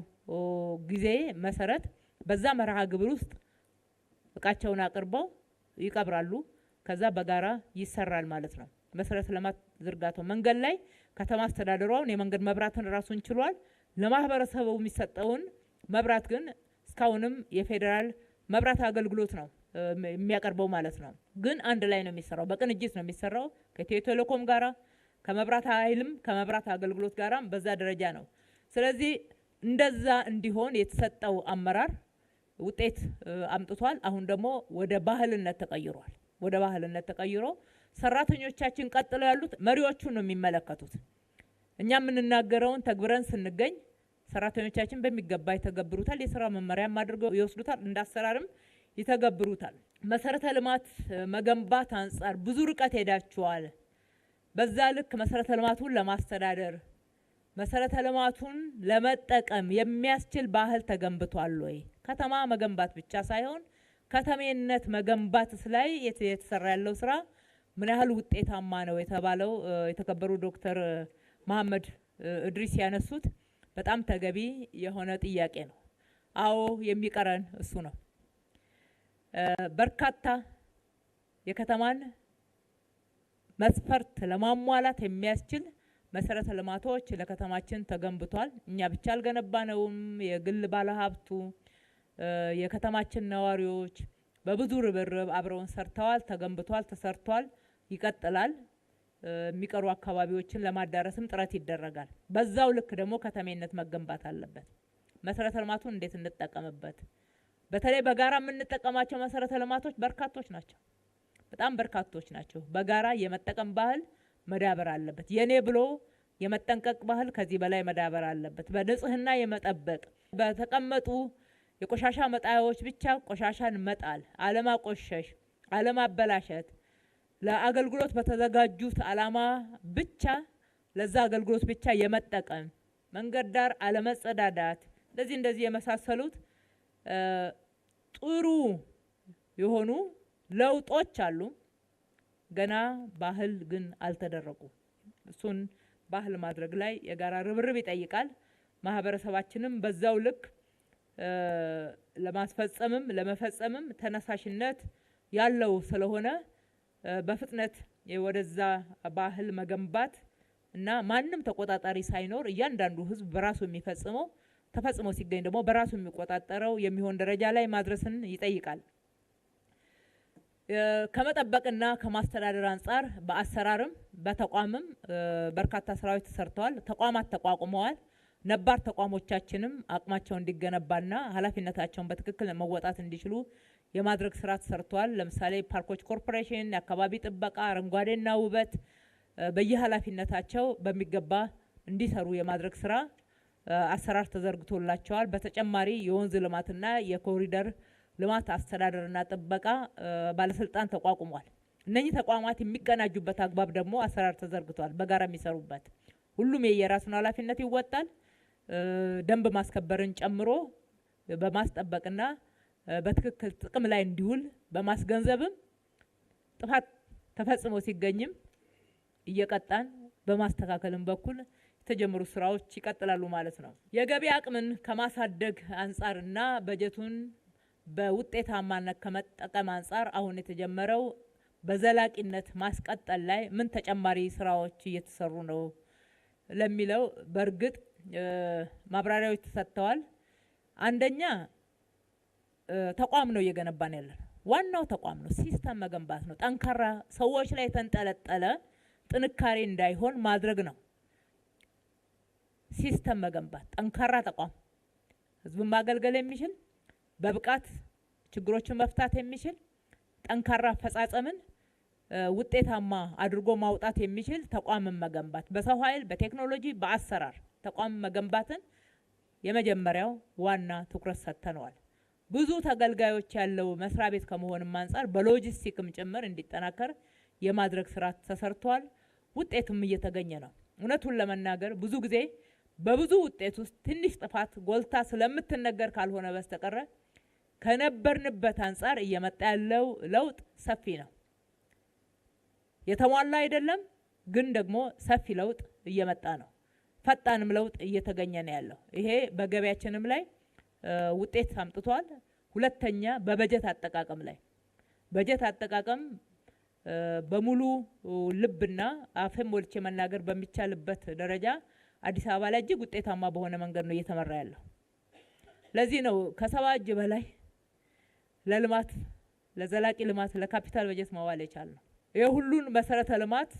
ጊዜ መሰረት በዛ መርሃ ግብር ውስጥ እቃቸውን አቅርበው ይቀብራሉ። ከዛ በጋራ ይሰራል ማለት ነው። መሰረተ ልማት ዝርጋታው መንገድ ላይ ከተማ አስተዳደሩን የመንገድ መብራትን ራሱን ችሏል። ለማህበረሰቡ የሚሰጠውን መብራት ግን እስካሁንም የፌደራል መብራት አገልግሎት ነው የሚያቀርበው ማለት ነው። ግን አንድ ላይ ነው የሚሰራው፣ በቅንጅት ነው የሚሰራው ከኢትዮ ቴሌኮም ጋራ ከመብራት ኃይልም ከመብራት አገልግሎት ጋራም በዛ ደረጃ ነው። ስለዚህ እንደዛ እንዲሆን የተሰጠው አመራር ውጤት አምጥቷል። አሁን ደግሞ ወደ ባህልነት ተቀይሯል። ወደ ባህልነት ተቀይሮ ሰራተኞቻችን ቀጥለው ያሉት መሪዎቹ ነው የሚመለከቱት። እኛ የምንናገረውን ተግብረን ስንገኝ ሰራተኞቻችን በሚገባ ይተገብሩታል። የሥራ መመሪያም አድርገው ይወስዱታል፣ እንዳሰራርም ይተገብሩታል። መሰረተ ልማት መገንባት አንጻር ብዙ ርቀት ሄዳችኋል። በዛ ልክ መሰረተ ልማቱን ለማስተዳደር መሰረተ ልማቱን ለመጠቀም የሚያስችል ባህል ተገንብቷል ወይ? ከተማ መገንባት ብቻ ሳይሆን ከተሜነት መገንባትስ ላይ የተሰራ ያለው ስራ ምን ያህል ውጤታማ ነው የተባለው የተከበሩ ዶክተር መሐመድ እድሪስ ያነሱት በጣም ተገቢ የሆነ ጥያቄ ነው። አዎ የሚቀረን እሱ ነው። በርካታ የከተማን መስፈርት ለማሟላት የሚያስችል መሰረተ ልማቶች ለከተማችን ተገንብቷል። እኛ ብቻ አልገነባነውም። የግል ባለሀብቱ የከተማችን ነዋሪዎች በብዙ ርብርብ አብረውን ሰርተዋል፣ ተገንብቷል፣ ተሰርቷል፣ ይቀጥላል። የሚቀሩ አካባቢዎችን ለማዳረስም ጥረት ይደረጋል። በዛው ልክ ደግሞ ከተሜነት መገንባት አለበት። መሰረተ ልማቱን እንዴት እንጠቀምበት? በተለይ በጋራ የምንጠቀማቸው መሰረተ ልማቶች በርካቶች ናቸው፣ በጣም በርካቶች ናቸው። በጋራ የመጠቀም ባህል መዳበር አለበት። የኔ ብሎ የመጠንቀቅ ባህል ከዚህ በላይ መዳበር አለበት። በንጽህና የመጠበቅ በተቀመጡ የቆሻሻ መጣያዎች ብቻ ቆሻሻን መጣል፣ አለማቆሸሽ፣ አለማበላሸት፣ ለአገልግሎት በተዘጋጁት አላማ ብቻ ለዛ አገልግሎት ብቻ የመጠቀም፣ መንገድ ዳር አለመጸዳዳት፣ እንደዚህ የመሳሰሉት ጥሩ የሆኑ ለውጦች አሉ። ገና ባህል ግን አልተደረጉ። እሱን ባህል ማድረግ ላይ የጋራ ርብርብ ይጠይቃል። ማህበረሰባችንም በዛው ልክ ለማስፈጸምም ለመፈጸምም ተነሳሽነት ያለው ስለሆነ በፍጥነት ወደዛ ባህል መገንባት እና ማንም ተቆጣጣሪ ሳይኖር እያንዳንዱ ህዝብ በራሱ የሚፈጽመው ተፈጽሞ ሲገኝ ደግሞ በራሱ የሚቆጣጠረው የሚሆን ደረጃ ላይ ማድረስን ይጠይቃል። ከመጠበቅና ከማስተዳደር አንጻር በአሰራርም በተቋምም በርካታ ስራዎች ተሰርተዋል። ተቋማት ተቋቁመዋል። ነባር ተቋሞቻችንም አቅማቸው እንዲገነባና ኃላፊነታቸውን በትክክል መወጣት እንዲችሉ የማድረግ ስራ ተሰርተዋል። ለምሳሌ ፓርኮች ኮርፖሬሽን፣ የአካባቢ ጥበቃ፣ አረንጓዴና ውበት በየኃላፊነታቸው በሚገባ እንዲሰሩ የማድረግ ስራ አሰራር ተዘርግቶላቸዋል። በተጨማሪ የወንዝ ልማትና የኮሪደር ልማት አስተዳደርና ጥበቃ ባለስልጣን ተቋቁሟል። እነኚህ ተቋማት የሚቀናጁበት አግባብ ደግሞ አሰራር ተዘርግቷል። በጋራ የሚሰሩበት ሁሉም የየራሱን ኃላፊነት ይወጣል። ደንብ ማስከበርን ጨምሮ በማስጠበቅና በትክክል ጥቅም ላይ እንዲውል በማስገንዘብም ጥፋት ተፈጽሞ ሲገኝም እየቀጣን በማስተካከልም በኩል የተጀመሩ ስራዎች ይቀጥላሉ ማለት ነው። የገቢ አቅምን ከማሳደግ አንጻርና በጀቱን በውጤታማነት ከመጠቀም አንጻር አሁን የተጀመረው በዘላቂነት ማስቀጠል ላይ ምን ተጨማሪ ስራዎች እየተሰሩ ነው ለሚለው በእርግጥ ማብራሪያዎች ተሰጥተዋል። አንደኛ ተቋም ነው እየገነባን ያለን። ዋናው ተቋም ነው፣ ሲስተም መገንባት ነው። ጠንካራ ሰዎች ላይ የተንጠለጠለ ጥንካሬ እንዳይሆን ማድረግ ነው። ሲስተም መገንባት፣ ጠንካራ ተቋም ህዝብን ማገልገል የሚችል በብቃት ችግሮችን መፍታት የሚችል ጠንካራ አፈጻጸምን ውጤታማ አድርጎ ማውጣት የሚችል ተቋምን መገንባት፣ በሰው ኃይል፣ በቴክኖሎጂ፣ በአሰራር ተቋም መገንባትን የመጀመሪያው ዋና ትኩረት ሰጥተነዋል። ብዙ ተገልጋዮች ያለው መስሪያ ቤት ከመሆንም አንጻር በሎጂስቲክም ጭምር እንዲጠናከር የማድረግ ስራ ተሰርቷል። ውጤቱም እየተገኘ ነው። እውነቱን ለመናገር ብዙ ጊዜ በብዙ ውጤት ውስጥ ትንሽ ጥፋት ጎልታ ስለምትነገር ካልሆነ በስተቀር ከነበርንበት አንጻር እየመጣ ያለው ለውጥ ሰፊ ነው። የተሟላ አይደለም፣ ግን ደግሞ ሰፊ ለውጥ እየመጣ ነው። ፈጣንም ለውጥ እየተገኘ ነው ያለው። ይሄ በገበያችንም ላይ ውጤት አምጥቷል። ሁለተኛ በበጀት አጠቃቀም ላይ በጀት አጠቃቀም በሙሉ ልብና አፍም ሞልቼ መናገር በሚቻልበት ደረጃ አዲስ አበባ ላይ እጅግ ውጤታማ በሆነ መንገድ ነው እየተመራ ያለው። ለዚህ ነው ከ7 እጅ በላይ ለልማት ለዘላቂ ልማት ለካፒታል በጀት ማዋል የቻልነው። የሁሉን መሰረተ ልማት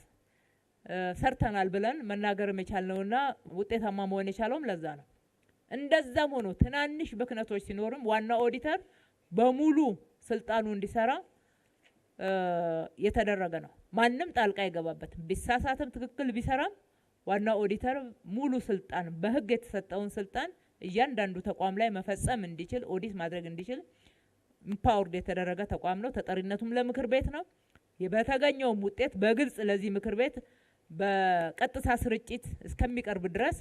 ሰርተናል ብለን መናገርም የቻልነውና ውጤታማ መሆን የቻለውም ለዛ ነው። እንደዛም ሆኖ ትናንሽ ብክነቶች ሲኖርም ዋና ኦዲተር በሙሉ ስልጣኑ እንዲሰራ የተደረገ ነው። ማንም ጣልቃ አይገባበትም። ቢሳሳትም ትክክል ቢሰራም ዋና ኦዲተር ሙሉ ስልጣን በህግ የተሰጠውን ስልጣን እያንዳንዱ ተቋም ላይ መፈጸም እንዲችል ኦዲት ማድረግ እንዲችል ኢምፓወርድ የተደረገ ተቋም ነው። ተጠሪነቱም ለምክር ቤት ነው። በተገኘውም ውጤት በግልጽ ለዚህ ምክር ቤት በቀጥታ ስርጭት እስከሚቀርብ ድረስ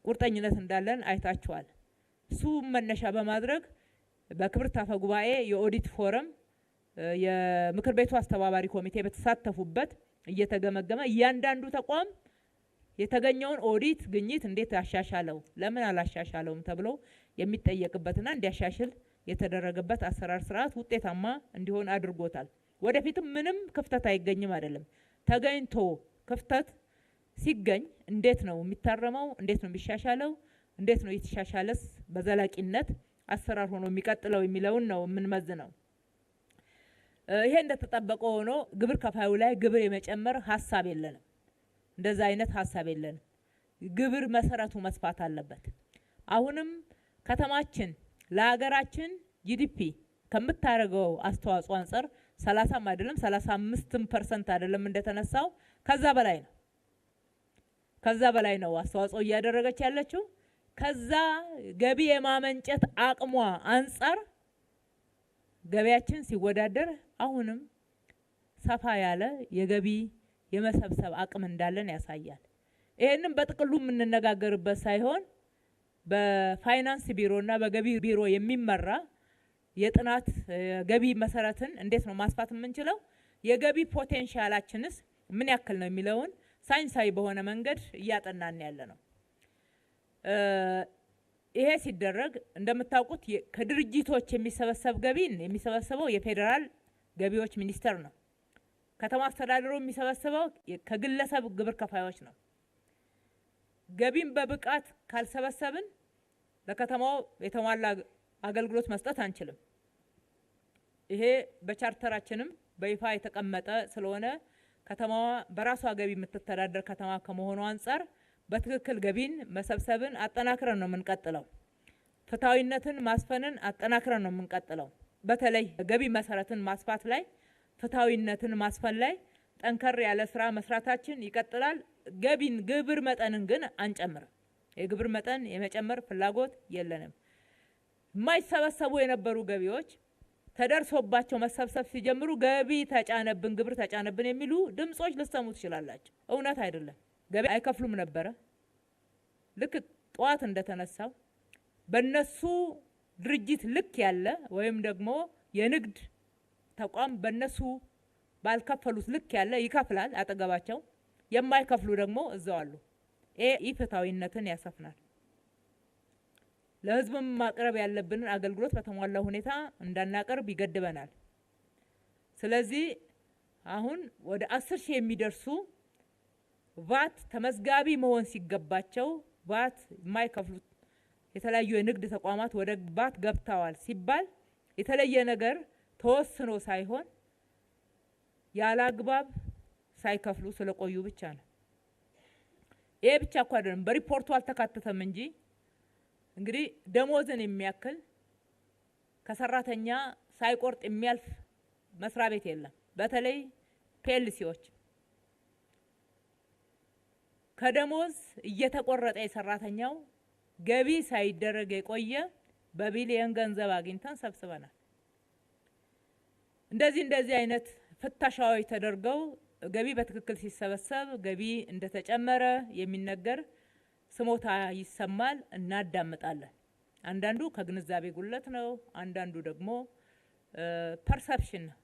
ቁርጠኝነት እንዳለን አይታችኋል። እሱ መነሻ በማድረግ በክብርት አፈ ጉባኤ የኦዲት ፎረም የምክር ቤቱ አስተባባሪ ኮሚቴ በተሳተፉበት እየተገመገመ እያንዳንዱ ተቋም የተገኘውን ኦዲት ግኝት እንዴት አሻሻለው ለምን አላሻሻለውም ተብሎ የሚጠየቅበትና እንዲያሻሽል የተደረገበት አሰራር ስርዓት ውጤታማ እንዲሆን አድርጎታል። ወደፊትም ምንም ክፍተት አይገኝም አይደለም። ተገኝቶ ክፍተት ሲገኝ እንዴት ነው የሚታረመው? እንዴት ነው የሚሻሻለው? እንዴት ነው የተሻሻለስ በዘላቂነት አሰራር ሆኖ የሚቀጥለው የሚለውን ነው የምንመዝነው። ይሄ እንደተጠበቀ ሆኖ ግብር ከፋዩ ላይ ግብር የመጨመር ሀሳብ የለንም። እንደዛ አይነት ሀሳብ የለንም። ግብር መሰረቱ መስፋት አለበት። አሁንም ከተማችን ለሀገራችን ጂዲፒ ከምታደርገው አስተዋጽኦ አንፃር 30 አይደለም 35% አይደለም እንደተነሳው ከዛ በላይ ነው አስተዋጽኦ እያደረገች ያለችው። ከዛ ገቢ የማመንጨት አቅሟ አንፃር ገቢያችን ሲወዳደር አሁንም ሰፋ ያለ የገቢ የመሰብሰብ አቅም እንዳለን ያሳያል። ይሄንን በጥቅሉ የምንነጋገርበት ሳይሆን በፋይናንስ ቢሮና በገቢ ቢሮ የሚመራ የጥናት ገቢ መሰረትን እንዴት ነው ማስፋት የምንችለው የገቢ ፖቴንሻላችንስ ምን ያክል ነው የሚለውን ሳይንሳዊ በሆነ መንገድ እያጠናን ያለ ነው። ይሄ ሲደረግ እንደምታውቁት ከድርጅቶች የሚሰበሰብ ገቢን የሚሰበሰበው የፌዴራል ገቢዎች ሚኒስቴር ነው። ከተማ አስተዳደሩ የሚሰበሰበው ከግለሰብ ግብር ከፋዮች ነው። ገቢን በብቃት ካልሰበሰብን ለከተማው የተሟላ አገልግሎት መስጠት አንችልም። ይሄ በቻርተራችንም በይፋ የተቀመጠ ስለሆነ ከተማዋ በራሷ ገቢ የምትተዳደር ከተማ ከመሆኑ አንፃር በትክክል ገቢን መሰብሰብን አጠናክረን ነው የምንቀጥለው። ፍትሃዊነትን ማስፈንን አጠናክረን ነው የምንቀጥለው። በተለይ ገቢ መሰረትን ማስፋት ላይ ፍትሃዊነትን ማስፈን ላይ ጠንከር ያለ ስራ መስራታችን ይቀጥላል። ገቢን ግብር መጠንን ግን አንጨምርም። የግብር መጠን የመጨመር ፍላጎት የለንም። የማይሰበሰቡ የነበሩ ገቢዎች ተደርሶባቸው መሰብሰብ ሲጀምሩ ገቢ ተጫነብን ግብር ተጫነብን የሚሉ ድምጾች ልሰሙ ትችላላችሁ። እውነት አይደለም። ገቢ አይከፍሉም ነበረ። ልክ ጧት እንደተነሳው በነሱ ድርጅት ልክ ያለ ወይም ደግሞ የንግድ ተቋም በነሱ ባልከፈሉት ልክ ያለ ይከፍላል አጠገባቸው፣ የማይከፍሉ ደግሞ እዛው አሉ። ኢፍትሃዊነትን ያሰፍናል። ለህዝብም ማቅረብ ያለብንን አገልግሎት በተሟላ ሁኔታ እንዳናቀርብ ይገድበናል። ስለዚህ አሁን ወደ 10 ሺህ የሚደርሱ ቫት ተመዝጋቢ መሆን ሲገባቸው ቫት የማይከፍሉት የተለያዩ የንግድ ተቋማት ወደ ቫት ገብተዋል ሲባል የተለየ ነገር ተወስኖ ሳይሆን ያለ አግባብ ሳይከፍሉ ስለቆዩ ብቻ ነው። ይሄ ብቻ እኮ አይደለም፣ በሪፖርቱ አልተካተተም እንጂ እንግዲህ ደሞዝን የሚያክል ከሰራተኛ ሳይቆርጥ የሚያልፍ መስሪያ ቤት የለም። በተለይ ፒኤልሲዎች ከደሞዝ እየተቆረጠ የሰራተኛው ገቢ ሳይደረግ የቆየ በቢሊየን ገንዘብ አግኝተን ሰብስበናል። እንደዚህ አይነት ፍተሻዎች ተደርገው ገቢ በትክክል ሲሰበሰብ ገቢ እንደተጨመረ የሚነገር ስሞታ ይሰማል፣ እናዳምጣለን። አንዳንዱ ከግንዛቤ ጉለት ነው፣ አንዳንዱ ደግሞ ፐርሰፕሽን ነው፣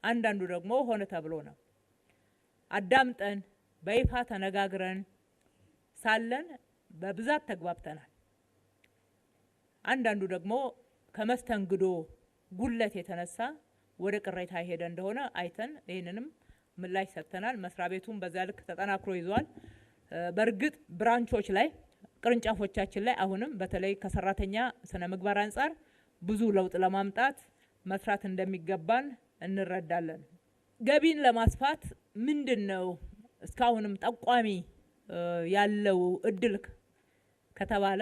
አንዳንዱ ደግሞ ሆነ ተብሎ ነው። አዳምጠን በይፋ ተነጋግረን ሳለን በብዛት ተግባብተናል። አንዳንዱ ደግሞ ከመስተንግዶ ጉለት የተነሳ ወደ ቅሬታ ሄደ እንደሆነ አይተን ይሄንንም ምላሽ ሰጥተናል። መስሪያ ቤቱም በዛ ልክ ተጠናክሮ ይዟል። በእርግጥ ብራንቾች ላይ ቅርንጫፎቻችን ላይ አሁንም በተለይ ከሰራተኛ ስነ ምግባር አንፃር ብዙ ለውጥ ለማምጣት መስራት እንደሚገባን እንረዳለን። ገቢን ለማስፋት ምንድነው እስካሁንም ጠቋሚ ያለው እድል ከተባለ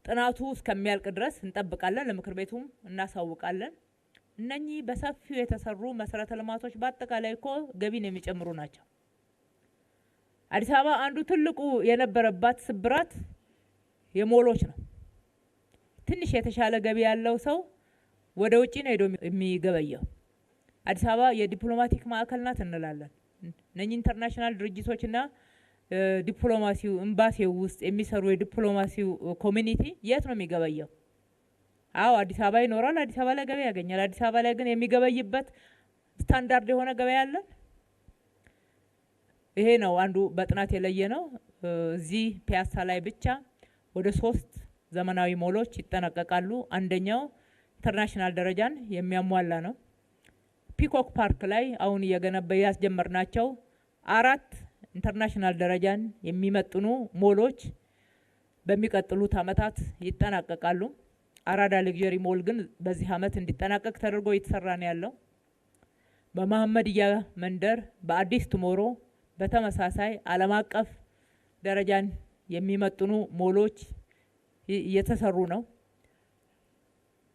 ጥናቱ እስከሚያልቅ ድረስ እንጠብቃለን። ለምክር ቤቱም እናሳውቃለን። እነኚህ በሰፊው የተሰሩ መሰረተ ልማቶች በአጠቃላይ እኮ ገቢን የሚጨምሩ ናቸው። አዲስ አበባ አንዱ ትልቁ የነበረባት ስብራት የሞሎች ነው። ትንሽ የተሻለ ገቢ ያለው ሰው ወደ ውጪ ነው ሄዶ የሚገበየው። አዲስ አበባ የዲፕሎማቲክ ማዕከል ናት እንላለን። እነኚህ ኢንተርናሽናል ድርጅቶችና ዲፕሎማሲው ኤምባሲው ውስጥ የሚሰሩ የዲፕሎማሲው ኮሚኒቲ የት ነው የሚገበየው? አዎ አዲስ አበባ ይኖራል፣ አዲስ አበባ ላይ ገበያ ያገኛል። አዲስ አበባ ላይ ግን የሚገበይበት ስታንዳርድ የሆነ ገበያ አለ። ይሄ ነው አንዱ በጥናት የለየ ነው። እዚህ ፒያሳ ላይ ብቻ ወደ 3 ዘመናዊ ሞሎች ይጠናቀቃሉ። አንደኛው ኢንተርናሽናል ደረጃን የሚያሟላ ነው። ፒኮክ ፓርክ ላይ አሁን እየገነባ ያስጀመርናቸው 4 ኢንተርናሽናል ደረጃን የሚመጥኑ ሞሎች በሚቀጥሉት አመታት ይጠናቀቃሉ። አራዳ ሌክዠሪ ሞል ግን በዚህ አመት እንዲጠናቀቅ ተደርጎ እየተሰራ ነው ያለው። በመሐመድያ መንደር በአዲስ ቱሞሮ በተመሳሳይ ዓለም አቀፍ ደረጃን የሚመጥኑ ሞሎች እየተሰሩ ነው።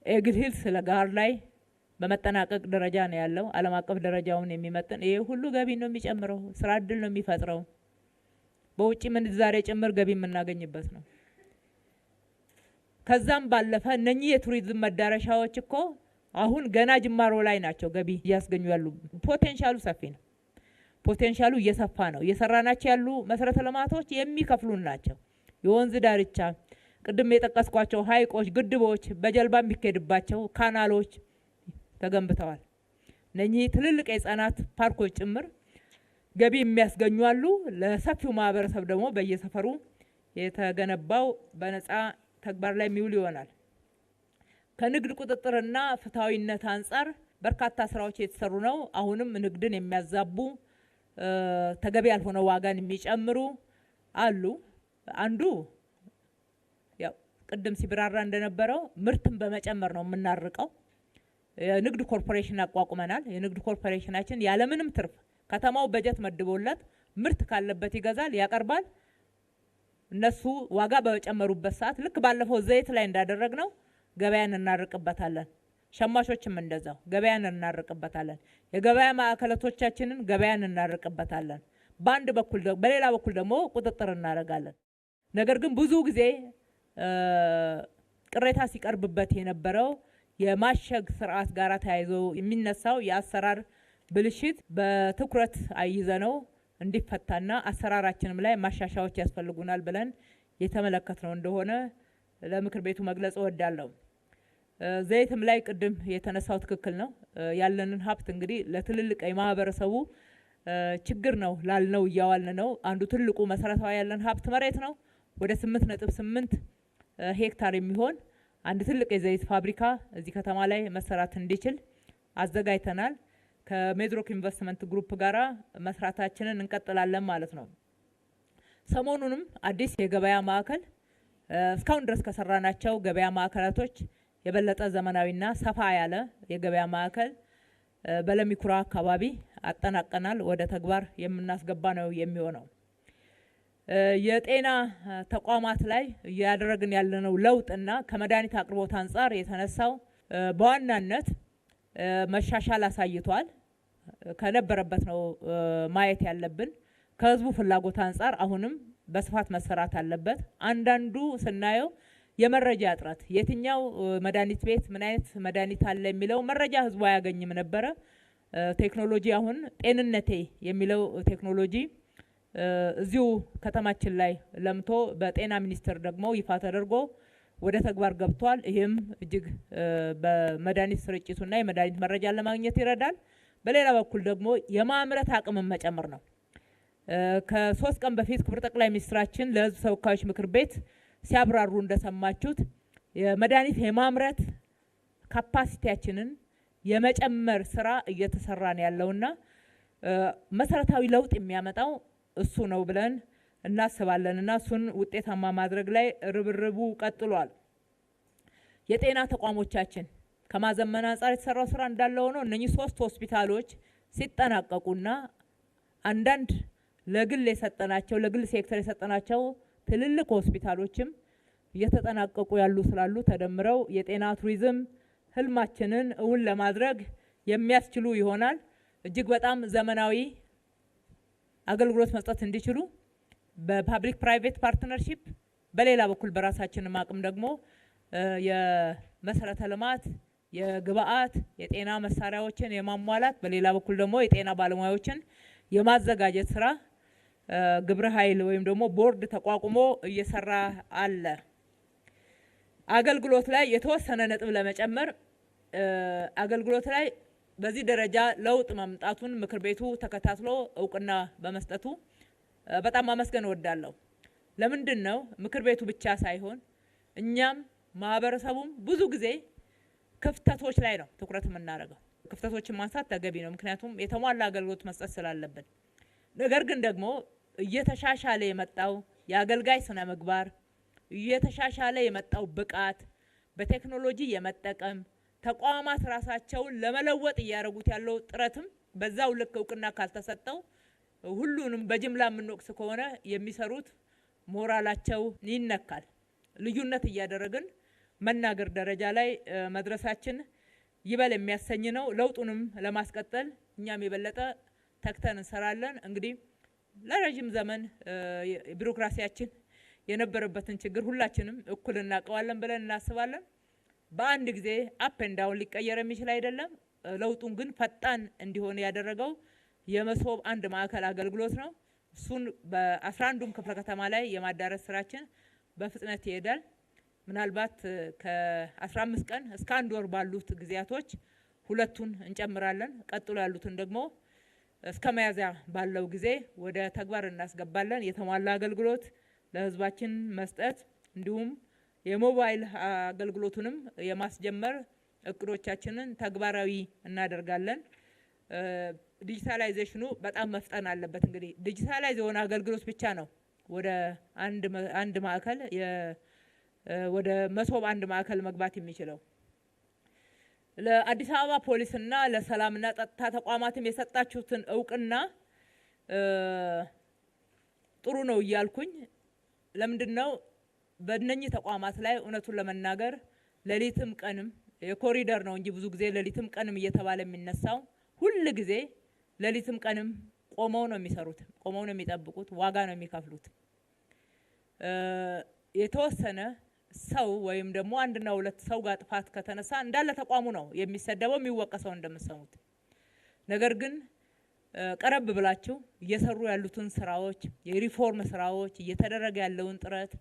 ኤግል ሂልስ ለጋር ላይ በመጠናቀቅ ደረጃ ነው ያለው። ዓለም አቀፍ ደረጃውን የሚመጥን ይሄ ሁሉ ገቢ ነው የሚጨምረው፣ ስራ እድል ነው የሚፈጥረው። በውጪ ምንዛሬ ጭምር ገቢ የምናገኝበት ነው። ከዛም ባለፈ እነኚህ የቱሪዝም መዳረሻዎች እኮ አሁን ገና ጅማሮ ላይ ናቸው። ገቢ እያስገኙ ያሉ ፖቴንሻሉ ሰፊ ነው። ፖቴንሻሉ እየሰፋ ነው። እየሰራናቸው ያሉ መሰረተ ልማቶች የሚከፍሉን ናቸው። የወንዝ ዳርቻ ቅድም የጠቀስኳቸው ሀይቆች፣ ግድቦች፣ በጀልባ የሚካሄድባቸው ካናሎች ተገንብተዋል። እነኚህ ትልልቅ የህፃናት ፓርኮች ጭምር ገቢ የሚያስገኙ አሉ። ለሰፊው ማህበረሰብ ደግሞ በየሰፈሩ የተገነባው በነፃ ተግባር ላይ የሚውል ይሆናል። ከንግድ ቁጥጥርና ፍትሃዊነት አንጻር በርካታ ስራዎች የተሰሩ ነው። አሁንም ንግድን የሚያዛቡ ተገቢ ያልሆነ ዋጋን የሚጨምሩ አሉ። አንዱ ያው ቅድም ሲብራራ እንደነበረው ምርትን በመጨመር ነው የምናርቀው። የንግድ ኮርፖሬሽን አቋቁመናል። የንግድ ኮርፖሬሽናችን ያለምንም ትርፍ ከተማው በጀት መድቦለት ምርት ካለበት ይገዛል፣ ያቀርባል። እነሱ ዋጋ በጨመሩበት ሰዓት ልክ ባለፈው ዘይት ላይ እንዳደረግነው ገበያን እናርቅበታለን። ሸማቾችም እንደዛው ገበያን እናርቅበታለን። የገበያ ማዕከላቶቻችንን ገበያን እናርቅበታለን። በአንድ በኩል በሌላ በኩል ደግሞ ቁጥጥር እናደርጋለን። ነገር ግን ብዙ ጊዜ ቅሬታ ሲቀርብበት የነበረው የማሸግ ስርዓት ጋር ተያይዞ የሚነሳው የአሰራር ብልሽት በትኩረት አይዘነው እንዲፈታና አሰራራችንም ላይ ማሻሻያዎች ያስፈልጉናል ብለን የተመለከትነው እንደሆነ ለምክር ቤቱ መግለጽ እወዳለሁ። ዘይትም ላይ ቅድም የተነሳው ትክክል ነው። ያለንን ሀብት እንግዲህ ለትልልቅ የማህበረሰቡ ችግር ነው ላልነው እያዋልን ነው። አንዱ ትልቁ መሰረታዊ ያለን ሀብት መሬት ነው። ወደ 8.8 ሄክታር የሚሆን አንድ ትልቅ የዘይት ፋብሪካ እዚህ ከተማ ላይ መሰራት እንዲችል አዘጋጅተናል። ከሜድሮክ ኢንቨስትመንት ግሩፕ ጋራ መስራታችንን እንቀጥላለን ማለት ነው። ሰሞኑንም አዲስ የገበያ ማዕከል እስካሁን ድረስ ከሰራናቸው ገበያ ማዕከላቶች የበለጠ ዘመናዊና ሰፋ ያለ የገበያ ማዕከል በለሚኩራ አካባቢ አጠናቀናል። ወደ ተግባር የምናስገባ ነው የሚሆነው። የጤና ተቋማት ላይ ያደረግን ያለነው ለውጥና ከመድኃኒት አቅርቦት አንጻር የተነሳው በዋናነት መሻሻል አሳይቷል። ከነበረበት ነው ማየት ያለብን። ከህዝቡ ፍላጎት አንጻር አሁንም በስፋት መሰራት አለበት። አንዳንዱ ስናየው የመረጃ እጥረት የትኛው መድኃኒት ቤት ምን አይነት መድኃኒት አለ የሚለው መረጃ ህዝቡ አያገኝም ነበረ። ቴክኖሎጂ አሁን ጤንነቴ የሚለው ቴክኖሎጂ እዚሁ ከተማችን ላይ ለምቶ በጤና ሚኒስቴር ደግሞ ይፋ ተደርጎ ወደ ተግባር ገብቷል። ይህም እጅግ በመድኃኒት ስርጭቱና የመድኃኒት መረጃ ለማግኘት ይረዳል። በሌላ በኩል ደግሞ የማምረት አቅምን መጨመር ነው። ከ3 ቀን በፊት ክቡር ጠቅላይ ሚኒስትራችን ለህዝብ ተወካዮች ምክር ቤት ሲያብራሩ እንደሰማችሁት የመድኃኒት የማምረት ካፓሲቲያችንን የመጨመር ስራ እየተሰራ ነው ያለውና መሰረታዊ ለውጥ የሚያመጣው እሱ ነው ብለን እናስባለንና እሱን ውጤታማ ማድረግ ላይ ርብርቡ ቀጥሏል። የጤና ተቋሞቻችን ከማዘመን አንጻር የተሰራው ስራ እንዳለ ሆኖ እነኚህ 3 ሆስፒታሎች ሲጠናቀቁና አንዳንድ ለግል ሴክተር የሰጠናቸው ትልልቅ ሆስፒታሎችም እየተጠናቀቁ ያሉ ስላሉ ተደምረው የጤና ቱሪዝም ህልማችንን እውን ለማድረግ የሚያስችሉ ይሆናል። እጅግ በጣም ዘመናዊ አገልግሎት መስጠት እንዲችሉ በፓብሊክ ፕራይቬት ፓርትነርሺፕ በሌላ በኩል በራሳችን አቅም ደግሞ የመሰረተ ልማት የግብአት የጤና መሳሪያዎችን የማሟላት በሌላ በኩል ደግሞ የጤና ባለሙያዎችን የማዘጋጀት ስራ ግብረ ኃይል ወይም ደግሞ ቦርድ ተቋቁሞ እየሰራ አለ። አገልግሎት ላይ የተወሰነ ነጥብ ለመጨመር አገልግሎት ላይ በዚህ ደረጃ ለውጥ ማምጣቱን ምክር ቤቱ ተከታትሎ እውቅና በመስጠቱ በጣም ማመስገን እወዳለሁ። ለምንድን ነው ምክር ቤቱ ብቻ ሳይሆን እኛም ማህበረሰቡም ብዙ ጊዜ ክፍተቶች ላይ ነው ትኩረት የምናደርገው። ክፍተቶችን ማንሳት ተገቢ ነው፣ ምክንያቱም የተሟላ አገልግሎት መስጠት ስላለብን። ነገር ግን ደግሞ እየተሻሻለ የመጣው የአገልጋይ ስነ ምግባር፣ እየተሻሻለ የመጣው ብቃት፣ በቴክኖሎጂ የመጠቀም ተቋማት ራሳቸውን ለመለወጥ እያደረጉት ያለው ጥረትም በዛው ልክ እውቅና ካልተሰጠው ሁሉንም በጅምላ የምንወቅስ ከሆነ የሚሰሩት ሞራላቸው ይነካል። ልዩነት እያደረግን መናገር ደረጃ ላይ መድረሳችን ይበል የሚያሰኝ ነው። ለውጡንም ለማስቀጠል እኛም የበለጠ ተክተን እንሰራለን። እንግዲህ ለረጅም ዘመን ቢሮክራሲያችን የነበረበትን ችግር ሁላችንም እኩል እናውቀዋለን ብለን እናስባለን። በአንድ ጊዜ አፕ ኤንድ ዳውን ሊቀየር የሚችል አይደለም። ለውጡን ግን ፈጣን እንዲሆን ያደረገው የመሶብ አንድ ማዕከል አገልግሎት ነው። እሱን በ11ዱም ክፍለ ከተማ ላይ የማዳረስ ስራችን በፍጥነት ይሄዳል። ምናልባት ከ15 ቀን እስከ 1 ወር ባሉት ጊዜያቶች ሁለቱን እንጨምራለን። ቀጥሎ ያሉትን ደግሞ እስከ መያዝያ ባለው ጊዜ ወደ ተግባር እናስገባለን። የተሟላ አገልግሎት ለህዝባችን መስጠት እንዲሁም የሞባይል አገልግሎቱንም የማስጀመር እቅዶቻችንን ተግባራዊ እናደርጋለን። ዲጂታላይዜሽኑ በጣም መፍጠን አለበት። እንግዲህ ዲጂታላይዝ የሆነ አገልግሎት ብቻ ነው ወደ አንድ ማዕከል ወደ መሶብ አንድ ማዕከል መግባት የሚችለው። ለአዲስ አበባ ፖሊስና ለሰላምና ጸጥታ ተቋማትም የሰጣችሁትን እውቅና ጥሩ ነው እያልኩኝ ለምንድነው በእነኚህ ተቋማት ላይ እውነቱን ለመናገር ሌሊትም ቀንም የኮሪደር ነው እንጂ ብዙ ጊዜ ሌሊትም ቀንም እየተባለ የሚነሳው ሁሉ ጊዜ ሌሊትም ቀንም ቆመው ነው የሚሰሩት፣ ቆመው ነው የሚጠብቁት፣ ዋጋ ነው የሚከፍሉት። የተወሰነ ሰው ወይም ደግሞ አንድና ሁለት ሰው ጋር ጥፋት ከተነሳ እንዳለ ተቋሙ ነው የሚሰደበው የሚወቀሰው እንደምትሰሙት። ነገር ግን ቀረብ ብላችሁ እየሰሩ ያሉትን ስራዎች፣ የሪፎርም ስራዎች፣ እየተደረገ ያለውን ጥረት፣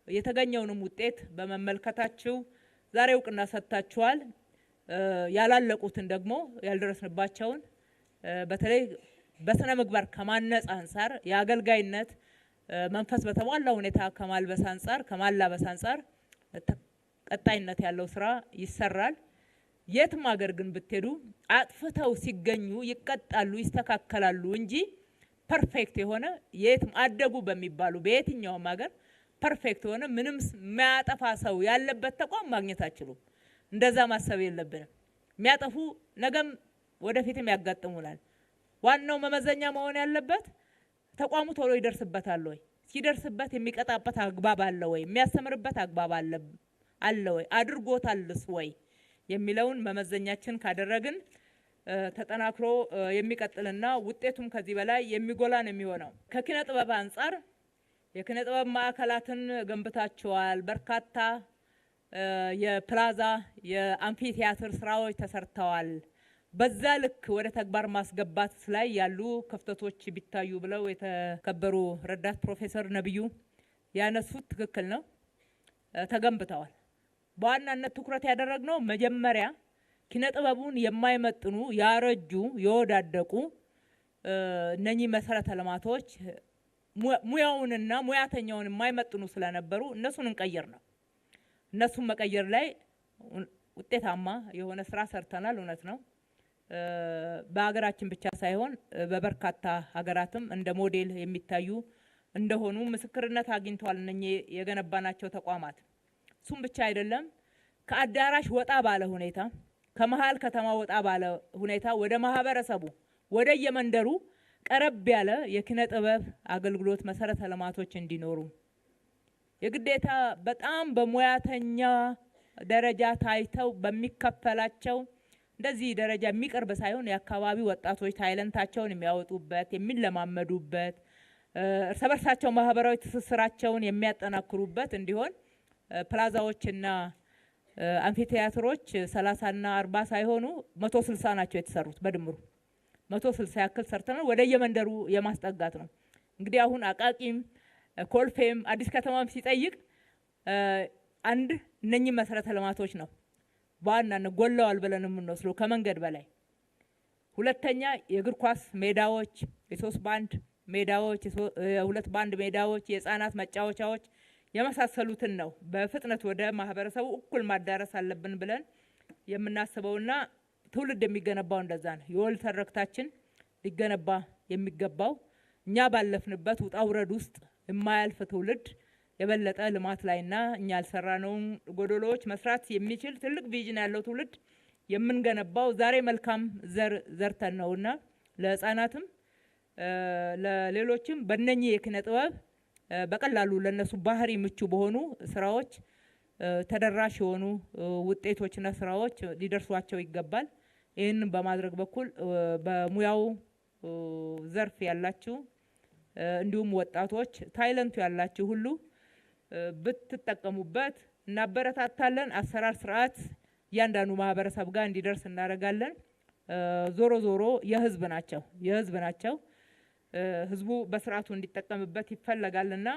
የተገኘውንም ውጤት በመመልከታችሁ ዛሬ እውቅና ሰጥታችኋል። ያላለቁትን ደግሞ ያልደረስንባቸውን በተለይ በስነ ምግባር ከማነጽ አንፃር የአገልጋይነት መንፈስ በተሟላ ሁኔታ ከማልበስ አንፃር ከማላበስ አንፃር ቀጣይነት ያለው ስራ ይሰራል። የትም ሀገር ግን ብትሄዱ አጥፍተው ሲገኙ ይቀጣሉ፣ ይስተካከላሉ እንጂ ፐርፌክት የሆነ የትም አደጉ በሚባሉ በየትኛውም ሀገር ፐርፌክት የሆነ ምንም የሚያጠፋ ሰው ያለበት ተቋም ማግኘት አትችሉም። እንደዛ ማሰብ የለብንም። የሚያጠፉ ነገም ወደፊትም ያጋጥሙናል። ዋናው መመዘኛ መሆን ያለበት ተቋሙ ቶሎ ይደርስበታል ወይ፣ ሲደርስበት የሚቀጣበት አግባብ አለ ወይ፣ የሚያስተምርበት አግባብ አለ ወይ፣ አድርጎታልስ ወይ የሚለውን መመዘኛችን ካደረግን ተጠናክሮ የሚቀጥልና ውጤቱም ከዚህ በላይ የሚጎላ ነው የሚሆነው። ከኪነ ጥበብ አንፃር የኪነ ጥበብ ማዕከላትን ገንብታችኋል። በርካታ የፕላዛ የአምፊ ቲያትር ስራዎች ተሰርተዋል። በዛ ልክ ወደ ተግባር ማስገባት ላይ ያሉ ክፍተቶች ቢታዩ ብለው የተከበሩ ረዳት ፕሮፌሰር ነብዩ ያነሱት ትክክል ነው፣ ተገንብተዋል። በዋናነት ትኩረት ያደረግነው መጀመሪያ ኪነ ጥበቡን የማይመጥኑ ያረጁ የወዳደቁ እነኚህ መሰረተ ልማቶች ሙያውንና ሙያተኛውን የማይመጥኑ ስለነበሩ እነሱን እንቀይር ነው። እነሱን መቀየር ላይ ውጤታማ የሆነ ስራ ሰርተናል። እውነት ነው። በሀገራችን ብቻ ሳይሆን በበርካታ ሀገራትም እንደ ሞዴል የሚታዩ እንደሆኑ ምስክርነት አግኝተዋል እነኚህ የገነባናቸው ተቋማት። እሱም ብቻ አይደለም፣ ከአዳራሽ ወጣ ባለ ሁኔታ ከመሃል ከተማ ወጣ ባለ ሁኔታ ወደ ማህበረሰቡ ወደ የመንደሩ ቀረብ ያለ የኪነ ጥበብ አገልግሎት መሰረተ ልማቶች እንዲኖሩ የግዴታ በጣም በሙያተኛ ደረጃ ታይተው በሚከፈላቸው እንደዚህ ደረጃ የሚቀርብ ሳይሆን የአካባቢ ወጣቶች ታይለንታቸውን የሚያወጡበት የሚለማመዱበት እርስ በርሳቸው ማህበራዊ ትስስራቸውን የሚያጠናክሩበት እንዲሆን ፕላዛዎችና አምፊቲያትሮች 30 እና 40 ሳይሆኑ 160 ናቸው የተሰሩት። በድምሩ 160 ያክል ሰርተናል። ወደ የመንደሩ የማስጠጋት ነው። እንግዲህ አሁን አቃቂም ኮልፌም አዲስ ከተማም ሲጠይቅ አንድ እነኚህ መሰረተ ልማቶች ነው በዋናነት ጎለዋል ብለን የምንወስደው ከመንገድ በላይ። ሁለተኛ የእግር ኳስ ሜዳዎች፣ የሶስት ባንድ ሜዳዎች፣ የሁለት ባንድ ሜዳዎች፣ የህፃናት መጫወቻዎች የመሳሰሉትን ነው በፍጥነት ወደ ማህበረሰቡ እኩል ማዳረስ አለብን ብለን የምናስበውና ትውልድ የሚገነባው እንደዛ ነው። የወል ተረክታችን ሊገነባ የሚገባው እኛ ባለፍንበት ውጣ ውረድ ውስጥ የማያልፍ ትውልድ የበለጠ ልማት ላይና እኛ ያልሰራነውን ጎዶሎዎች መስራት የሚችል ትልቅ ቪዥን ያለው ትውልድ የምንገነባው ዛሬ መልካም ዘርተን ነውና ለህፃናትም ለሌሎችም በእነኚህ የኪነ ጥበብ በቀላሉ ለነሱ ባህሪ ምቹ በሆኑ ስራዎች ተደራሽ የሆኑ ውጤቶችና ስራዎች ሊደርሷቸው ይገባል። ይህንን በማድረግ በኩል በሙያው ዘርፍ ያላችሁ እንዲሁም ወጣቶች ታይለንቱ ያላችሁ ሁሉ ብትጠቀሙበት እናበረታታለን። አሰራር ስርዓት እያንዳንዱ ማህበረሰብ ጋር እንዲደርስ እናደርጋለን። ዞሮ ዞሮ የህዝብ ናቸው። ህዝቡ በስርዓቱ እንዲጠቀምበት ይፈለጋልና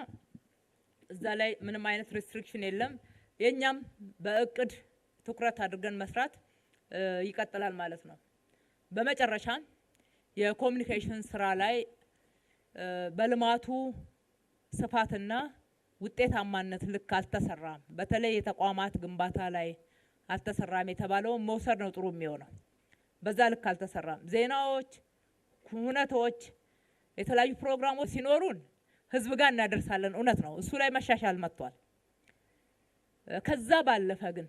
እዛ ላይ ምንም አይነት ሪስትሪክሽን የለም። የኛም በእቅድ ትኩረት አድርገን መስራት ይቀጥላል ማለት ነው። በመጨረሻ የኮሙኒኬሽን ስራ ላይ በልማቱ ስፋትና ውጤታማነት ልክ አልተሰራም። በተለይ የተቋማት ግንባታ ላይ አልተሰራም የተባለው መውሰድ ነው ጥሩ የሚሆነው። በዛ ልክ አልተሰራም። ዜናዎች፣ ሁነቶች፣ የተለያዩ ፕሮግራሞች ሲኖሩን ህዝብ ጋር እናደርሳለን። እውነት ነው፣ እሱ ላይ መሻሻል መጥቷል። ከዛ ባለፈ ግን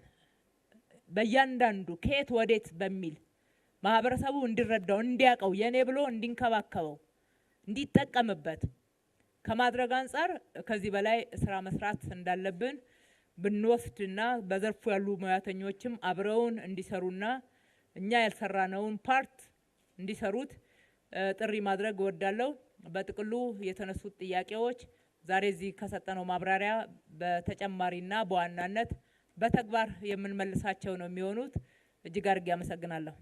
በእያንዳንዱ ከየት ወዴት በሚል ማህበረሰቡ እንዲረዳው እንዲያቀው የኔ ብሎ እንዲንከባከበው እንዲጠቀምበት ከማድረግ አንፃር ከዚህ በላይ ስራ መስራት እንዳለብን ብንወስድና በዘርፉ ያሉ ሙያተኞችም አብረውን እንዲሰሩና እኛ ያልሰራነውን ፓርት እንዲሰሩት ጥሪ ማድረግ እወዳለሁ። በጥቅሉ የተነሱት ጥያቄዎች ዛሬ እዚህ ከሰጠነው ማብራሪያ በተጨማሪና በዋናነት በተግባር የምንመልሳቸው ነው የሚሆኑት። እጅግ አድርጌ አመሰግናለሁ።